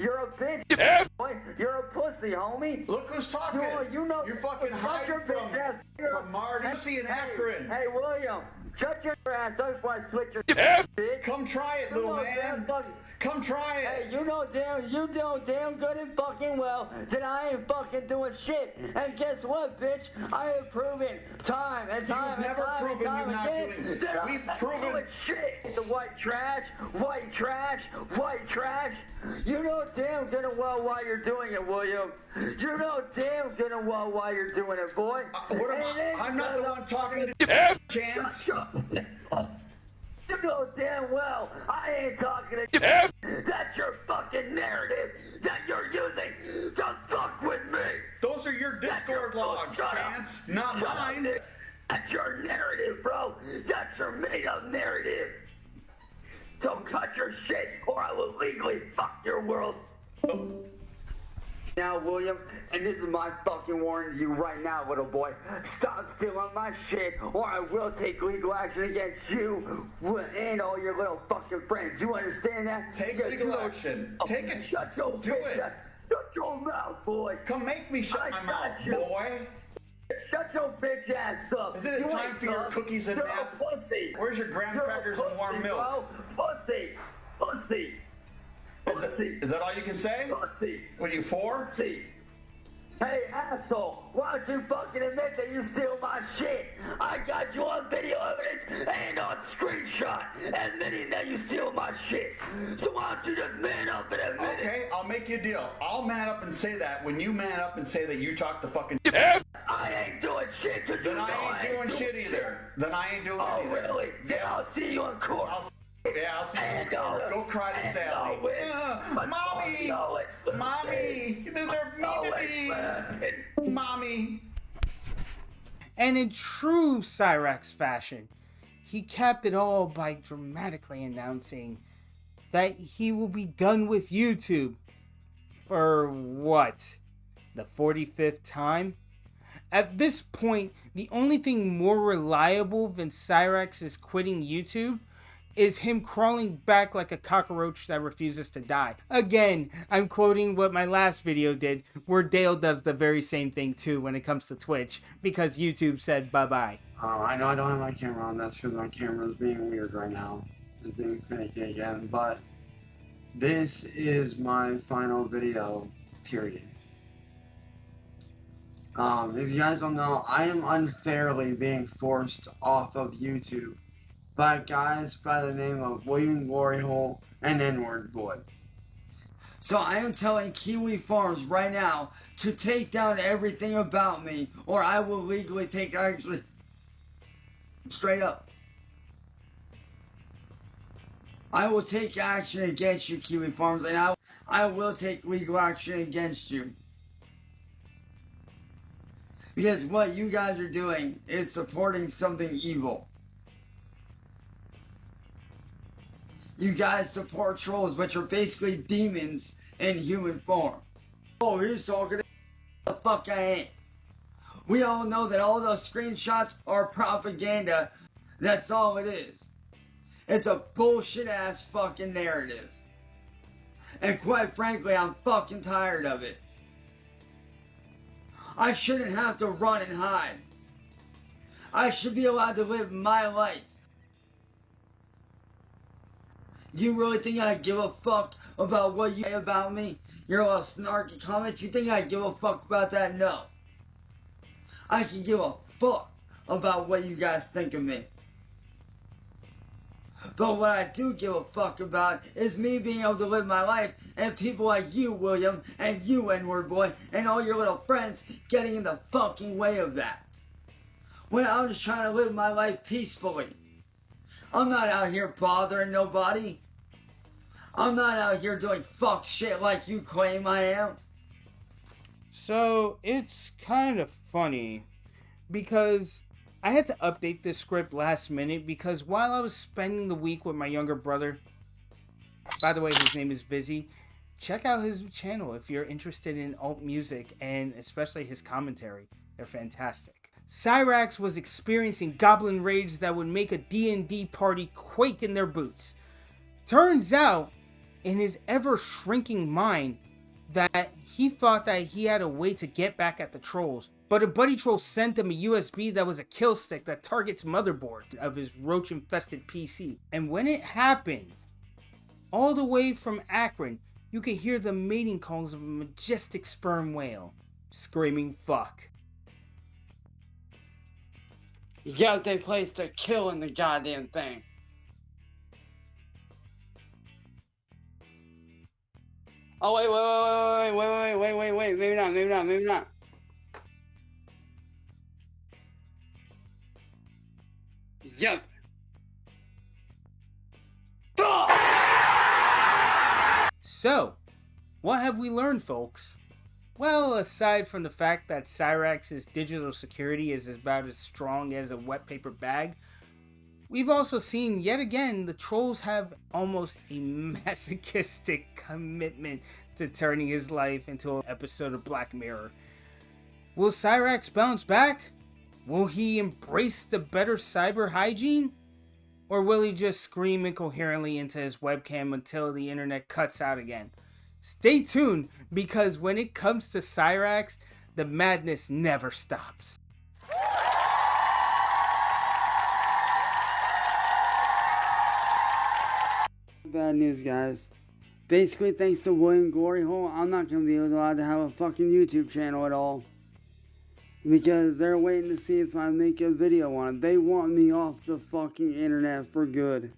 You're a bitch, boy. You're a pussy, homie. Look who's talking. You know. You're fucking hiding your bitch ass. from Marty and Akron. Hey, William. Shut your ass up before I switch your bitch. Come try it, little man. Come try it. Hey, you know damn good and fucking well that I ain't fucking doing shit. And guess what, bitch? I have proven time and time and time again that We've I'm proven doing shit. It's the white trash. You know damn good and well why you're doing it, William. You know damn good and well why you're doing it, boy. I'm not the one talking to Chance. You know damn well I ain't talking to you. That's your fucking narrative that you're using to fuck with me. Those are your Discord logs, Chance, not mine. That's your narrative, bro. That's your made-up narrative. So cut your shit, or I will legally fuck your world. Now, William, and this is my fucking warning to you right now, little boy. Stop stealing my shit, or I will take legal action against you and all your little fucking friends. You understand that? Take legal action. Take it. Shut your bitch. Shut your mouth, boy. Come make me shut my mouth, boy. Shut your bitch ass up. Isn't it time for your cookies and You're nap? a pussy. Where's your graham crackers and warm milk? Bro. Pussy. Pussy. Pussy. Is that all you can say? Pussy. What are you for? Pussy. Hey, asshole, why don't you fucking admit that you steal my shit? I got you on video evidence and on screenshot admitting that you steal my shit. So why don't you just man up and admit it? Okay, I'll make you a deal. I'll man up and say that when you man up and say that you talked to fucking I ain't doing shit because you know I ain't doing shit either. Then I ain't doing it Oh, either. really? Then I'll see you in court. I'll see you in court. Go cry to Sally. Mommy! Mommy! They're mean to me! Mommy! And in true Cyraxx fashion, he capped it all by dramatically announcing that he will be done with YouTube for what? The 45th time? At this point, the only thing more reliable than Cyraxx quitting YouTube is him crawling back like a cockroach that refuses to die. Again, I'm quoting what my last video did, where Dale does the very same thing too when it comes to Twitch, because YouTube said bye-bye. Oh, I know I don't have my camera on, that's because my camera is being weird right now. It's being finicky again, but this is my final video, period. If you guys don't know, I am unfairly being forced off of YouTube by guys by the name of William Gloryhole and N-Word Boy. So I am telling Kiwi Farms right now to take down everything about me, or I will legally take action. Straight up. I will take action against you, Kiwi Farms, and I will take legal action against you. Because what you guys are doing is supporting something evil. You guys support trolls, which are basically demons in human form. Oh, he's talking to the fuck I ain't. We all know that all those screenshots are propaganda. That's all it is. It's a bullshit ass fucking narrative. And quite frankly, I'm fucking tired of it. I shouldn't have to run and hide. I should be allowed to live my life. You really think I give a fuck about what you say about me? Your little snarky comments? You think I give a fuck about that? No. I can give a fuck about what you guys think of me. But what I do give a fuck about is me being able to live my life, and people like you, William, and you, N-Word Boy, and all your little friends getting in the fucking way of that. When I'm just trying to live my life peacefully. I'm not out here bothering nobody. I'm not out here doing fuck shit like you claim I am. So, it's kind of funny, because I had to update this script last minute because while I was spending the week with my younger brother, by the way, his name is Vizzy, check out his channel if you're interested in alt music and especially his commentary. They're fantastic. Cyraxx was experiencing goblin rage that would make a D&D party quake in their boots. Turns out, in his ever-shrinking mind, that he thought that he had a way to get back at the trolls. But a buddy troll sent him a USB that was a kill stick that targets motherboard of his roach-infested PC. And when it happened, all the way from Akron, you could hear the mating calls of a majestic sperm whale, screaming fuck. You gotta place to killing the goddamn thing. Oh, wait, maybe not. Yep. So, what have we learned, folks? Well, aside from the fact that Cyraxx's digital security is about as strong as a wet paper bag, We've also seen, yet again, the trolls have almost a masochistic commitment to turning his life into an episode of Black Mirror. Will Cyraxx bounce back? Will he embrace the better cyber hygiene? Or will he just scream incoherently into his webcam until the internet cuts out again? Stay tuned, because when it comes to Cyraxx, the madness never stops. Bad news, guys. Basically, thanks to William Glory Hole, I'm not going to be allowed to have a fucking YouTube channel at all. Because they're waiting to see if I make a video on it. They want me off the fucking internet for good.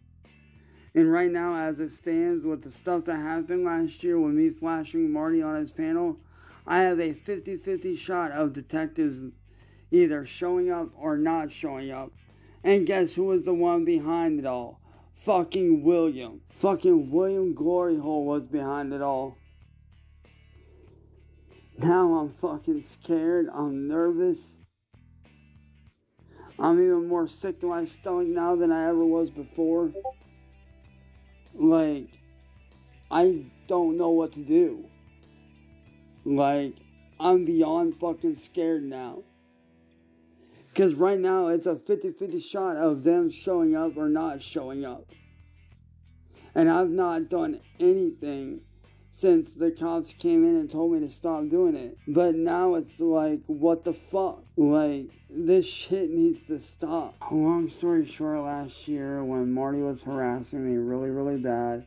And right now, as it stands, with the stuff that happened last year with me flashing Marty on his panel, I have a 50-50 shot of detectives either showing up or not showing up. And guess who was the one behind it all? Fucking William. Fucking William Glory Hole was behind it all. Now I'm fucking scared. I'm nervous. I'm even more sick to my stomach now than I ever was before. Like, I don't know what to do. Like, I'm beyond fucking scared now. Because right now, it's a 50-50 shot of them showing up or not showing up. And I've not done anything since the cops came in and told me to stop doing it. But now it's like, what the fuck? Like, this shit needs to stop. Long story short, last year when Marty was harassing me really, really bad,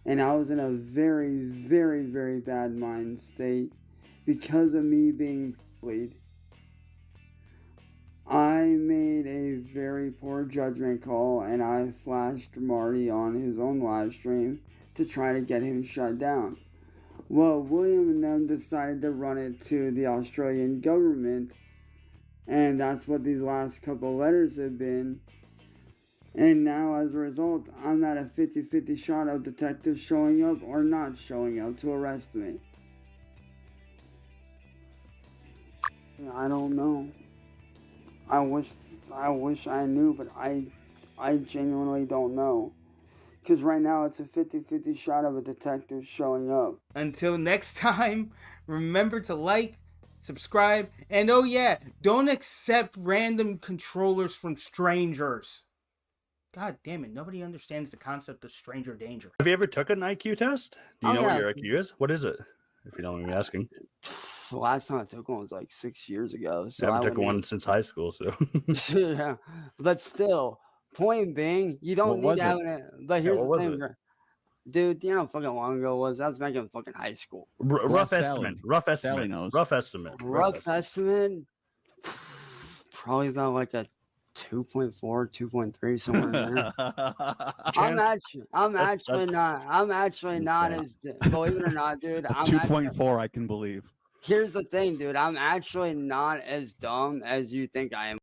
and I was in a very, very, very bad mind state because of me being bullied, I made a very poor judgment call and I flashed Marty on his own live stream to try to get him shut down. Well, William and them decided to run it to the Australian government, and that's what these last couple letters have been. And now, as a result, I'm at a 50-50 shot of detectives showing up or not showing up to arrest me. I don't know. I wish I knew, but I genuinely don't know. Because right now it's a 50-50 shot of a detective showing up. Until next time, remember to like, subscribe, and oh yeah, don't accept random controllers from strangers. God damn it, nobody understands the concept of stranger danger. Have you ever took an IQ test? Do you know what your IQ is? What is it, if you don't mind me asking? The last time I took one was like 6 years ago. So I haven't taken one since high school, so. Yeah, but still, point being, you don't need to have it. But here's the thing, dude. You know how fucking long ago it was? I was back in fucking high school. Rough estimate. Rough estimate. Rough estimate. Rough estimate. Probably about like a 2.4, 2.3, somewhere in there. I'm actually not as, believe it or not, dude. 2.4, I can believe. Here's the thing, dude. I'm actually not as dumb as you think I am.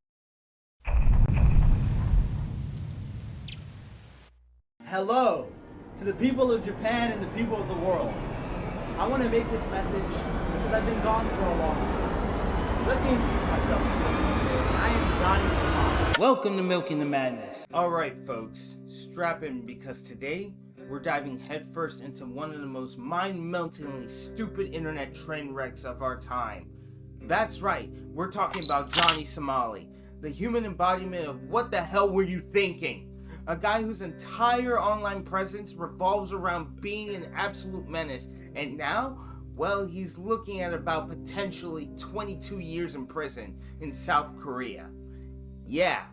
Hello to the people of Japan and the people of the world. I want to make this message because I've been gone for a long time. Let me introduce myself. I am Johnny Samar. Welcome to Milking the Madness. Alright folks, strap in because today we're diving headfirst into one of the most mind-meltingly stupid internet train wrecks of our time. That's right, we're talking about Johnny Somali, the human embodiment of what the hell were you thinking? A guy whose entire online presence revolves around being an absolute menace, and now, well, he's looking at about potentially 22 years in prison in South Korea. Yeah,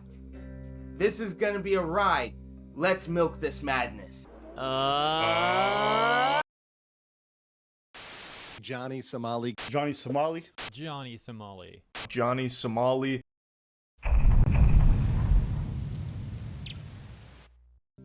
this is gonna be a ride. Let's milk this madness. Johnny Somali. Johnny Somali. Johnny Somali. Johnny Somali.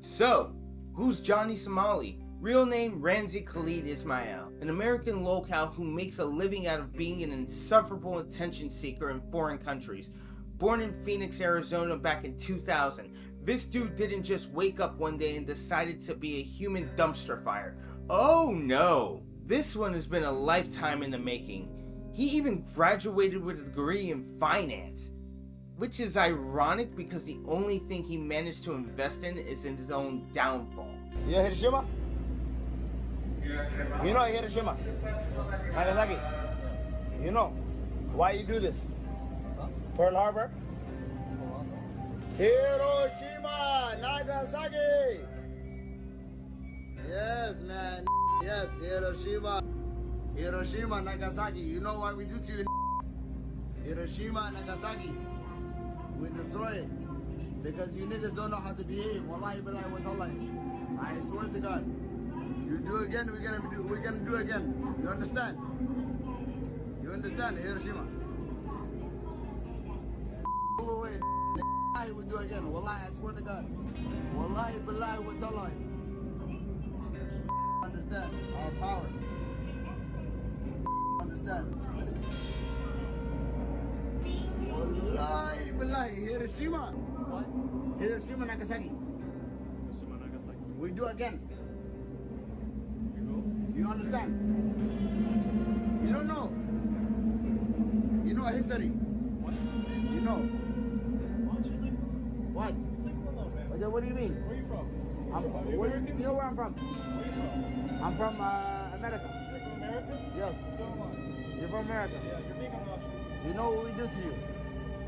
So, who's Johnny Somali? Real name Ramzi Khalid Ismail, an American lolcow who makes a living out of being an insufferable attention seeker in foreign countries. Born in Phoenix, Arizona back in 2000, this dude didn't just wake up one day and decided to be a human dumpster fire. Oh no, this one has been a lifetime in the making. He even graduated with a degree in finance. which is ironic because the only thing he managed to invest in is in his own downfall. Yeah, Hiroshima? You know Hiroshima? Nagasaki? You know why you do this? Pearl Harbor? Hiroshima, Nagasaki! Yes, man. Yes, Hiroshima. Hiroshima, Nagasaki. You know what we do to you? Hiroshima, Nagasaki. We destroy it. Because you niggas don't know how to behave. Wallahi billahi wa tallahi. I swear to God. You do again, we're gonna do again. You understand? You understand, Hiroshima? Move away. Wallahi, we do again. Wallahi, I swear to God. Wallahi billahi wa tallahi. Understand our power. Understand? Wallahi billahi, Hiroshima. What? Hiroshima, Nagasaki. Hiroshima, Nagasaki. We do again. You understand? You don't know. You know history. What? You know. What? What do you mean? Where are you from? You know where I'm from? Where are you from? I'm from America. You're from America? Yes. So am I. You're from America? Yeah, you're being obnoxious. You know what we do to you?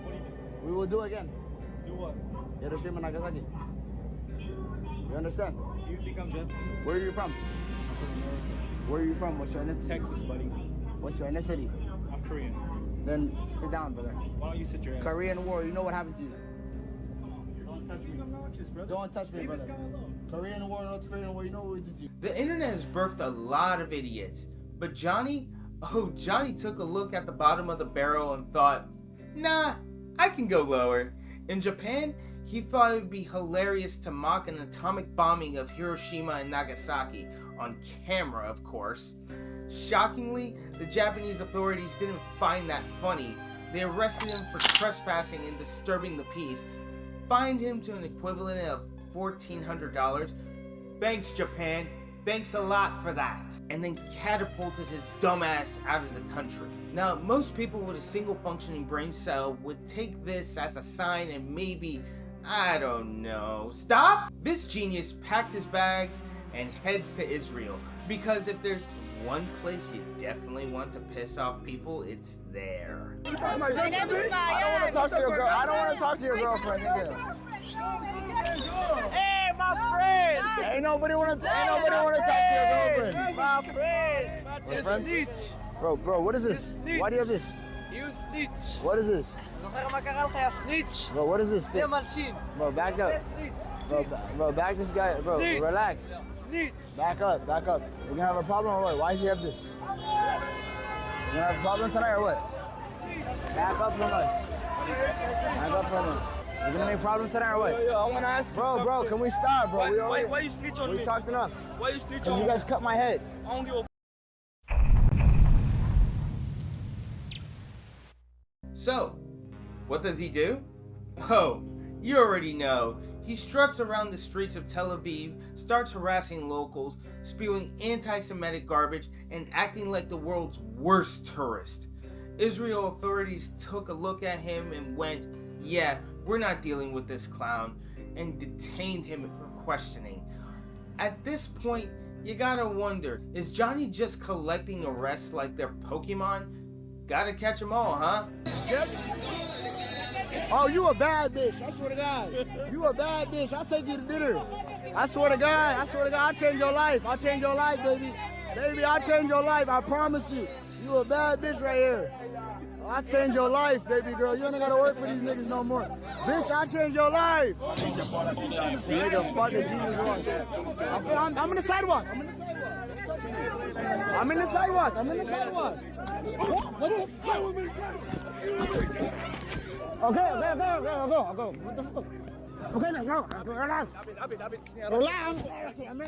What do you mean? We will do again. Do what? Hiroshima, Nagasaki. You understand? Do you think I'm gentle? Where are you from? I'm from America. Where are you from? What's your ethnicity? Texas, buddy. What's your ethnicity? I'm Korean. Then sit down, brother. Why don't you sit your ass? Korean War, you know what happened to you? Don't touch me. Don't touch me, brother. Korean War, North Korean War, you know what we did to you. The internet has birthed a lot of idiots, but Johnny took a look at the bottom of the barrel and thought, nah, I can go lower. In Japan, he thought it would be hilarious to mock an atomic bombing of Hiroshima and Nagasaki, on camera, of course. Shockingly, the Japanese authorities didn't find that funny. They arrested him for trespassing and disturbing the peace, fined him to an equivalent of $1,400. Thanks, Japan. Thanks a lot for that. And then catapulted his dumbass out of the country. Now, most people with a single functioning brain cell would take this as a sign and maybe, I don't know, stop? This genius packed his bags and heads to Israel, because if there's one place you definitely want to piss off people, it's there. I don't want to talk to your girl. I don't want to talk to your girlfriend. Hey, my friend! Ain't nobody want to talk to your girlfriend. My friend! We're friends? Bro, what is this? Why do you have this? You snitch. What is this? Snitch. Bro, what is this thing? Bro, back up. Bro, back this guy. Bro, relax. Back up. We're gonna have a problem or what? Why does he have this? We're gonna have a problem tonight or what? Back up from us. We're gonna make problems tonight or what? Yo, I wanna ask you Bro, can we stop, bro? Why you snitch on me? We talked enough. Why you snitch on me? Because you guys cut my head. I don't give a So, what does he do? Oh, you already know. He struts around the streets of Tel Aviv, starts harassing locals, spewing anti-Semitic garbage, and acting like the world's worst tourist. Israel authorities took a look at him and went, yeah, we're not dealing with this clown, and detained him for questioning. At this point, you gotta wonder, is Johnny just collecting arrests like they're Pokemon? Gotta catch them all, huh? Yep. Oh, you a bad bitch. I swear to God. You a bad bitch. I'll take you to dinner. I swear to God. I'll change your life. I'll change your life, baby. Baby, I'll change your life. I promise you. You a bad bitch right here. I'll change your life, baby girl. You ain't gotta work for these niggas no more. Bitch, I'll change your life. Nigga, fucking Jesus. I'm in the sidewalk. I'm in the sidewalk. Okay, I'll go. What the fuck? Okay, now go. Relax. I'm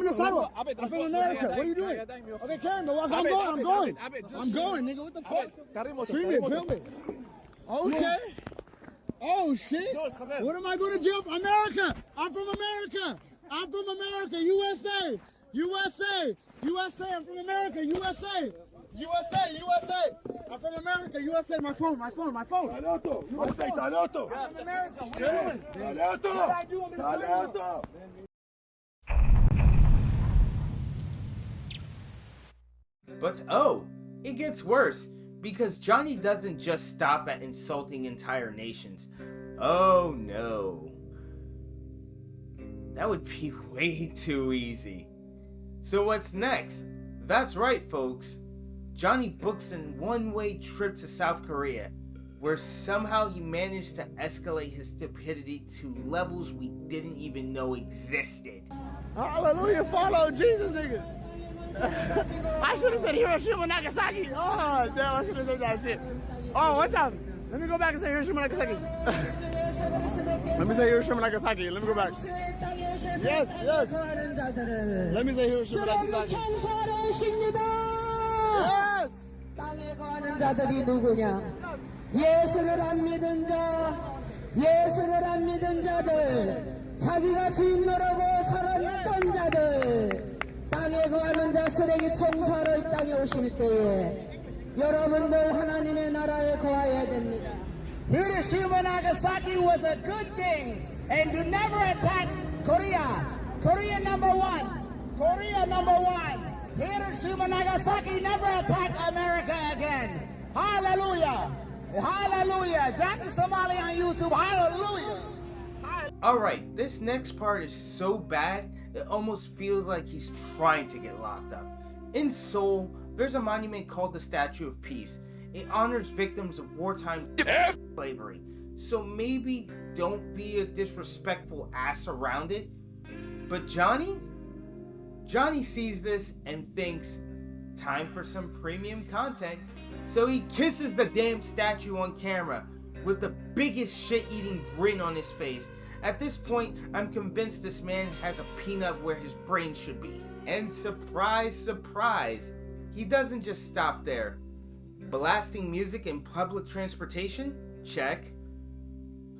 in the sidewalk. I'm from America. What are you doing? Okay, Karen, I'm going. I'm going, nigga. What the fuck? Film me. Okay. Oh, shit. What am I going to jump? America. I'm from America. USA. I'm from America. USA. I'm from America, USA, my phone. Taneto, USA, Taneto. I'm from America, what are you doing? Taneto. What I do, I'm in Taneto. But oh, it gets worse, because Johnny doesn't just stop at insulting entire nations. Oh no. That would be way too easy. So what's next? That's right, folks. Johnny books a one-way trip to South Korea, where somehow he managed to escalate his stupidity to levels we didn't even know existed. Hallelujah, follow Jesus, nigga. I should have said Hiroshima, Nagasaki. Oh, damn, I should have said that shit. Oh, one time. Let me go back and say Hiroshima, Nagasaki. Let me say Hiroshima, Nagasaki. Let me go back. Yes. Let me say Hiroshima, Nagasaki. Yes. 땅에 거하는 자들이 누구냐? 예수를 안 믿은 자, 예수를 안 믿은 자들, 자기가 주인 노라고 살았던 자들, 땅에 거하는 자 쓰레기 청소하러 이 땅에 오실 때에 여러분들 하나님의 나라에 거하여야 됩니다. Hiroshima, Nagasaki was a good thing, and you never attack Korea. Korea number one. Hiroshima, Nagasaki never attack America again. Hallelujah. Jack the Somali on YouTube. Hallelujah. Alright, this next part is so bad, it almost feels like he's trying to get locked up. In Seoul, there's a monument called the Statue of Peace. It honors victims of wartime slavery. So maybe don't be a disrespectful ass around it. But Johnny sees this and thinks, time for some premium content. So he kisses the damn statue on camera with the biggest shit-eating grin on his face. At this point, I'm convinced this man has a peanut where his brain should be. And surprise, surprise, he doesn't just stop there. Blasting music in public transportation? Check.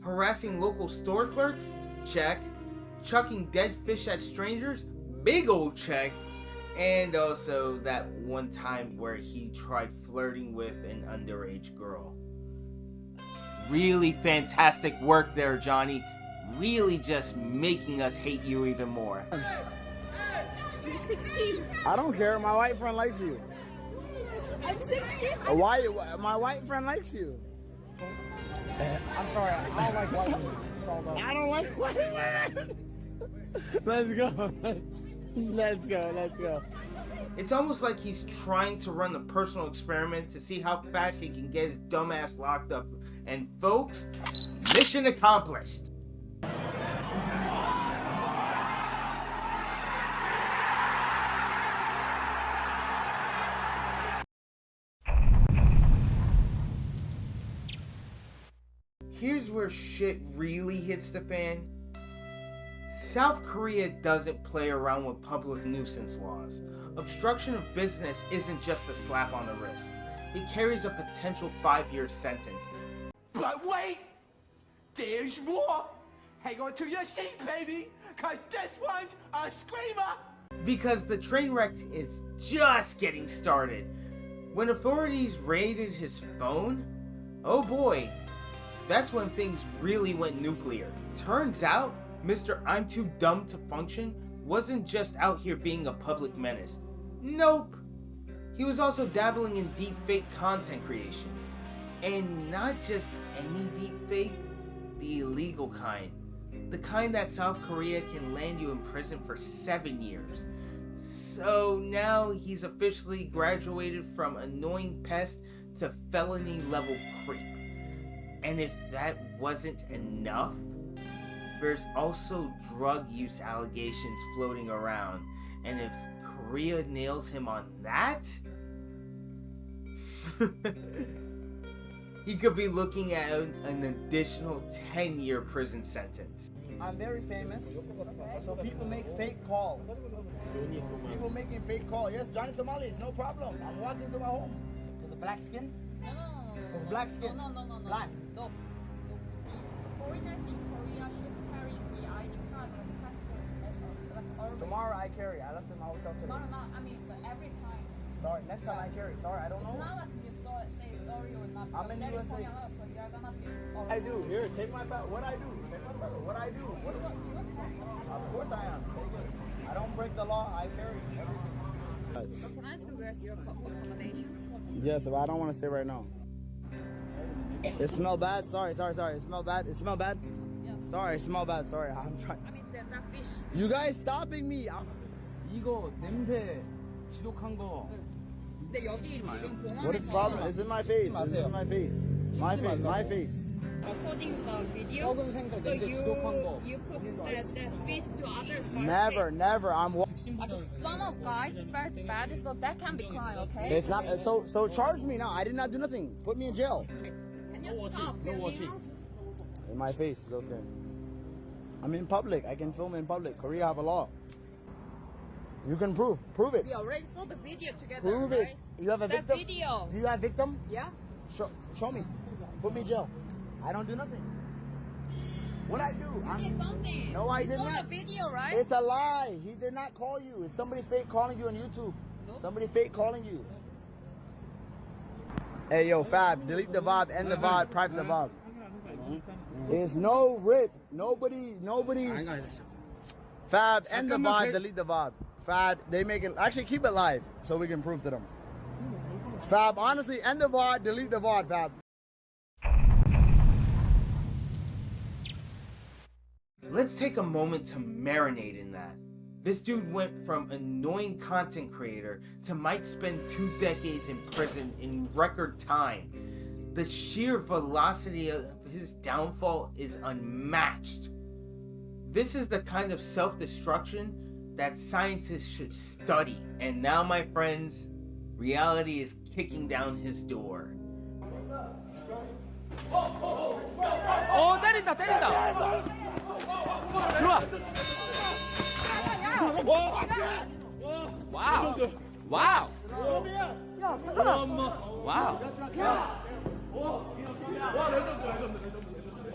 Harassing local store clerks? Check. Chucking dead fish at strangers? Big old check. And also that one time where he tried flirting with an underage girl. Really fantastic work there, Johnny. Really just making us hate you even more. I'm 16. I don't care. My white friend likes you. I'm 16. My white friend likes you. I'm sorry. I don't like white women. It's all about. I don't like white women. Let's go. It's almost like he's trying to run a personal experiment to see how fast he can get his dumbass locked up. And folks, mission accomplished. Here's where shit really hits the fan. South Korea doesn't play around with public nuisance laws. Obstruction of business isn't just a slap on the wrist. It carries a potential 5-year sentence. But wait, there's more. Hang on to your seat, baby, cause this one's a screamer. Because the train wreck is just getting started. When authorities raided his phone, oh boy, that's when things really went nuclear. Turns out, Mr. I'm Too Dumb to Function wasn't just out here being a public menace. Nope. He was also dabbling in deepfake content creation. And not just any deepfake, the illegal kind. The kind that South Korea can land you in prison for 7 years. So now he's officially graduated from annoying pest to felony level creep. And if that wasn't enough, there's also drug use allegations floating around. And if Korea nails him on that, he could be looking at an additional 10-year prison sentence. I'm very famous, so people make fake calls. People making fake calls. Yes, Johnny Somalis, no problem. I'm walking to my home. Is it black skin? No. It's black skin. No. Black. No. Foreigners in Korea should carry the ID card or passport. That's all. Tomorrow I carry. I left in my hotel today. No. I mean, but every time. Sorry, next time I carry. Sorry, I don't know. It's not like you say so. sorry or not. I'm in That is USA. calling us, so you're gonna be. I do. Here, take my back. What I do? Take my back. What I do? What do I? Of course I am. Take it. I don't break the law. I carry everything. So can I ask you where's your accommodation? Yes, but I don't want to say right now. It smell bad. Sorry. It smell bad. It smell bad. Yeah. Sorry, it smell bad. Sorry, I'm trying. I mean that fish. You guys stopping me? 이거 냄새 지독한 거. 근데 여기 지금 공항에서. What is the problem? It's in my face. It's in my face. My face. My face. Recording the video. So you put that fish to others. Never. I'm. Some of guys felt bad, so that can be crime, okay? It's not. So charge me now. I did not do nothing. Put me in jail. Can you stop filming us? In my face is okay. I'm in public. I can film in public. Korea have a law. You can prove it. We already saw the video together. Prove right? it. You have a That victim. video. Do you have victim? Yeah. Show me. Put me in jail. I don't do nothing. What I do? You did something. No, I We did saw not. the video, right? It's a lie. He did not call you. It's somebody fake calling you on YouTube. Somebody fake calling you. Hey, yo, Fab, delete the VOD, end the VOD, private the VOD. There's no rip. Nobody's. Fab, end the VOD, delete the VOD. Fab, they make it. Actually, keep it live so we can prove to them. Fab, honestly, end the VOD, delete the VOD, Fab. Let's take a moment to marinate in that. This dude went from annoying content creator to might spend 2 decades in prison in record time. The sheer velocity of his downfall is unmatched. This is the kind of self-destruction that scientists should study. And now, my friends, reality is kicking down his door. 때린다. 들어와. 와우.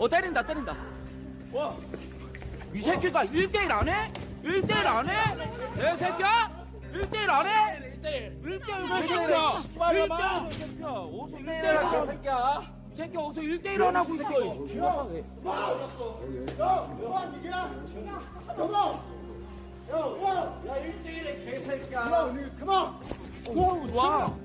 때린다. 이 새끼가 1대1 안 해? 1대1 안 해? 애 새끼야? 1대1 안 해? 1대1 왜 새끼야? 1대1 새끼야. 어서 1대1 하자. 이 새끼 어서 1대1 안 하고 있어. 기막하게. 야 1대1에 개새끼야. 그만. 와.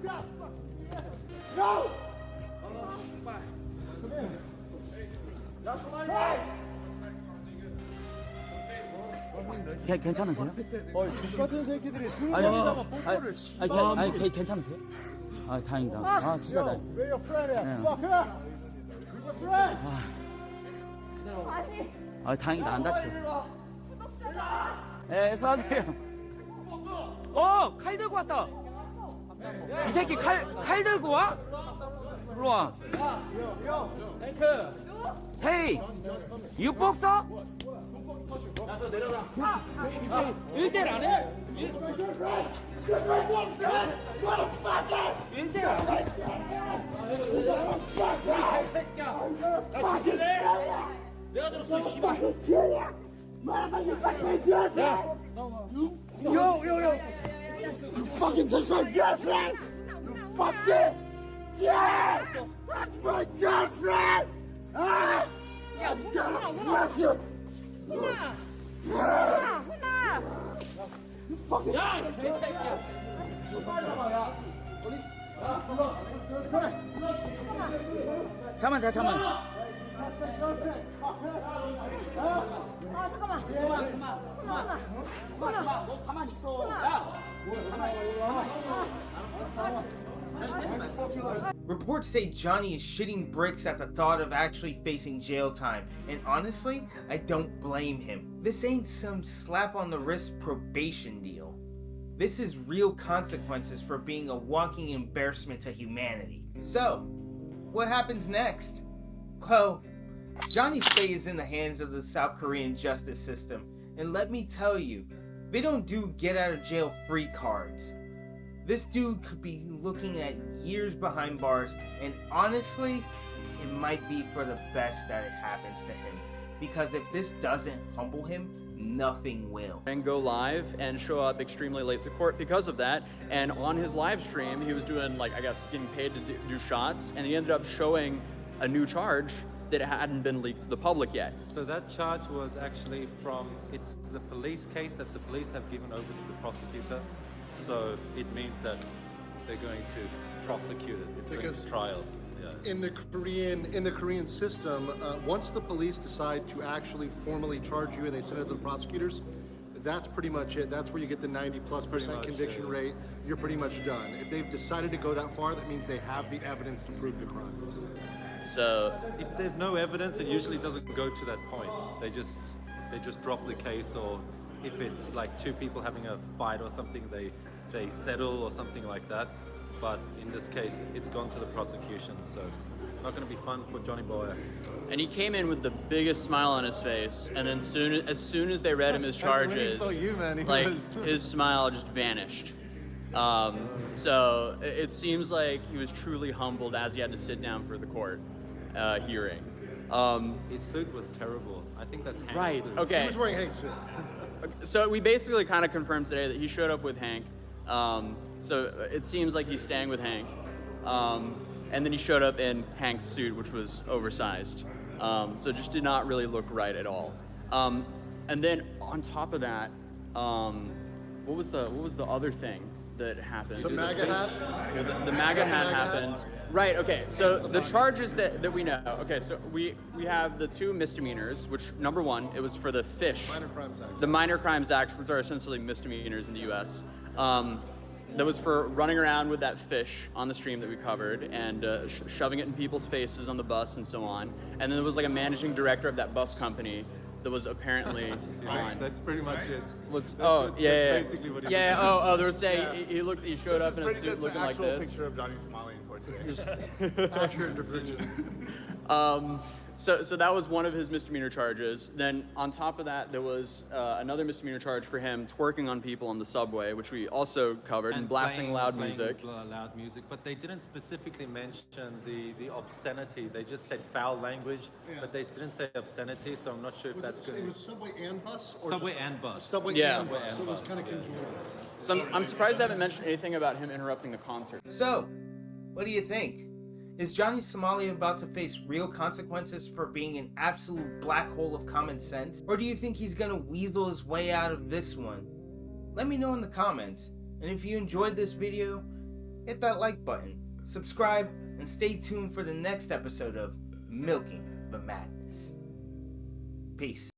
괜찮으세요? 족 같은 새끼들이 소리에다가 뽀뽀를. 괜찮으세요? 다행이다. 진짜 다행. 왜요, 프라이야? 다행이다. 안 다쳤어. 수고하세요. 칼 들고 왔다. 이 새끼 칼 들고 와? 일로 와. 헤이, you boxer? 야너 내려라. 1대1 안 해? 1대1 안 해? 개새끼야. 나 뒤질래? 내가 들었어, 씨발. 야, yo. You fucking touch my girlfriend! You fucking... Yeah! That's my girlfriend! Ah! I'm gonna fuck you! 훈아! You fucking... 야, 개새끼야. 빨리 와봐, 야. 잠깐만. 잠깐만. 너 가만히 있어. 야. Reports say Johnny is shitting bricks at the thought of actually facing jail time, and honestly, I don't blame him. This ain't some slap on the wrist probation deal. This is real consequences for being a walking embarrassment to humanity. So, what happens next? Well, Johnny's fate is in the hands of the South Korean justice system, and let me tell you, they don't do get out of jail free cards. This dude could be looking at years behind bars, and honestly, it might be for the best that it happens to him. Because if this doesn't humble him, nothing will. And go live and show up extremely late to court because of that. And on his live stream, he was doing, like, I guess, getting paid to do shots, and he ended up showing a new charge that hadn't been leaked to the public yet. So that charge was actually it's the police case that the police have given over to the prosecutor. So it means that they're going to prosecute it. It's going to trial. Yeah. In the Korean system, once the police decide to actually formally charge you and they send it to the prosecutors, that's pretty much it. That's where you get the 90+% conviction rate. You're pretty much done. If they've decided to go that far, that means they have the evidence to prove the crime. So if there's no evidence, it usually doesn't go to that point. They just drop the case, or if it's like two people having a fight or something, they settle or something like that. But in this case, it's gone to the prosecution, so not going to be fun for Johnny Boy. And he came in with the biggest smile on his face, and then as soon as they read him his charges, his smile just vanished. So it seems like he was truly humbled as he had to sit down for the court hearing. His suit was terrible. I think that's Hank's right. suit. Okay. He was wearing Hank's suit. So we basically kind of confirmed today that he showed up with Hank. So it seems like he's staying with Hank. And then he showed up in Hank's suit, which was oversized. So it just did not really look right at all. And then on top of that, what was the other thing that happened? The MAGA hat? Yeah, the MAGA hat happened. Right, okay, so the charges that we know, okay, so we have the two misdemeanors, which, number one, it was for the fish. Minor Crimes Act. The Minor Crimes Act, which are essentially misdemeanors in the U.S. That was for running around with that fish on the stream that we covered and shoving it in people's faces on the bus and so on. And then there was like a managing director of that bus company that was apparently on. That's pretty much it. That's basically what he did. There was he showed up in a suit looking like this. That's an actual picture of Johnny Somali in court today. Accurate depiction. So that was one of his misdemeanor charges. Then on top of that, there was another misdemeanor charge for him twerking on people on the subway, which we also covered, and blasting loud music. Loud music, but they didn't specifically mention the obscenity. They just said foul language, but they didn't say obscenity. So I'm not sure if that's good. It was subway and bus, or subway and bus. Subway and bus. So it was kind of conjoined. So I'm surprised they haven't mentioned anything about him interrupting the concert. So, what do you think? Is Johnny Somali about to face real consequences for being an absolute black hole of common sense? Or do you think he's gonna weasel his way out of this one? Let me know in the comments. And if you enjoyed this video, hit that like button, subscribe, and stay tuned for the next episode of Milking the Madness. Peace.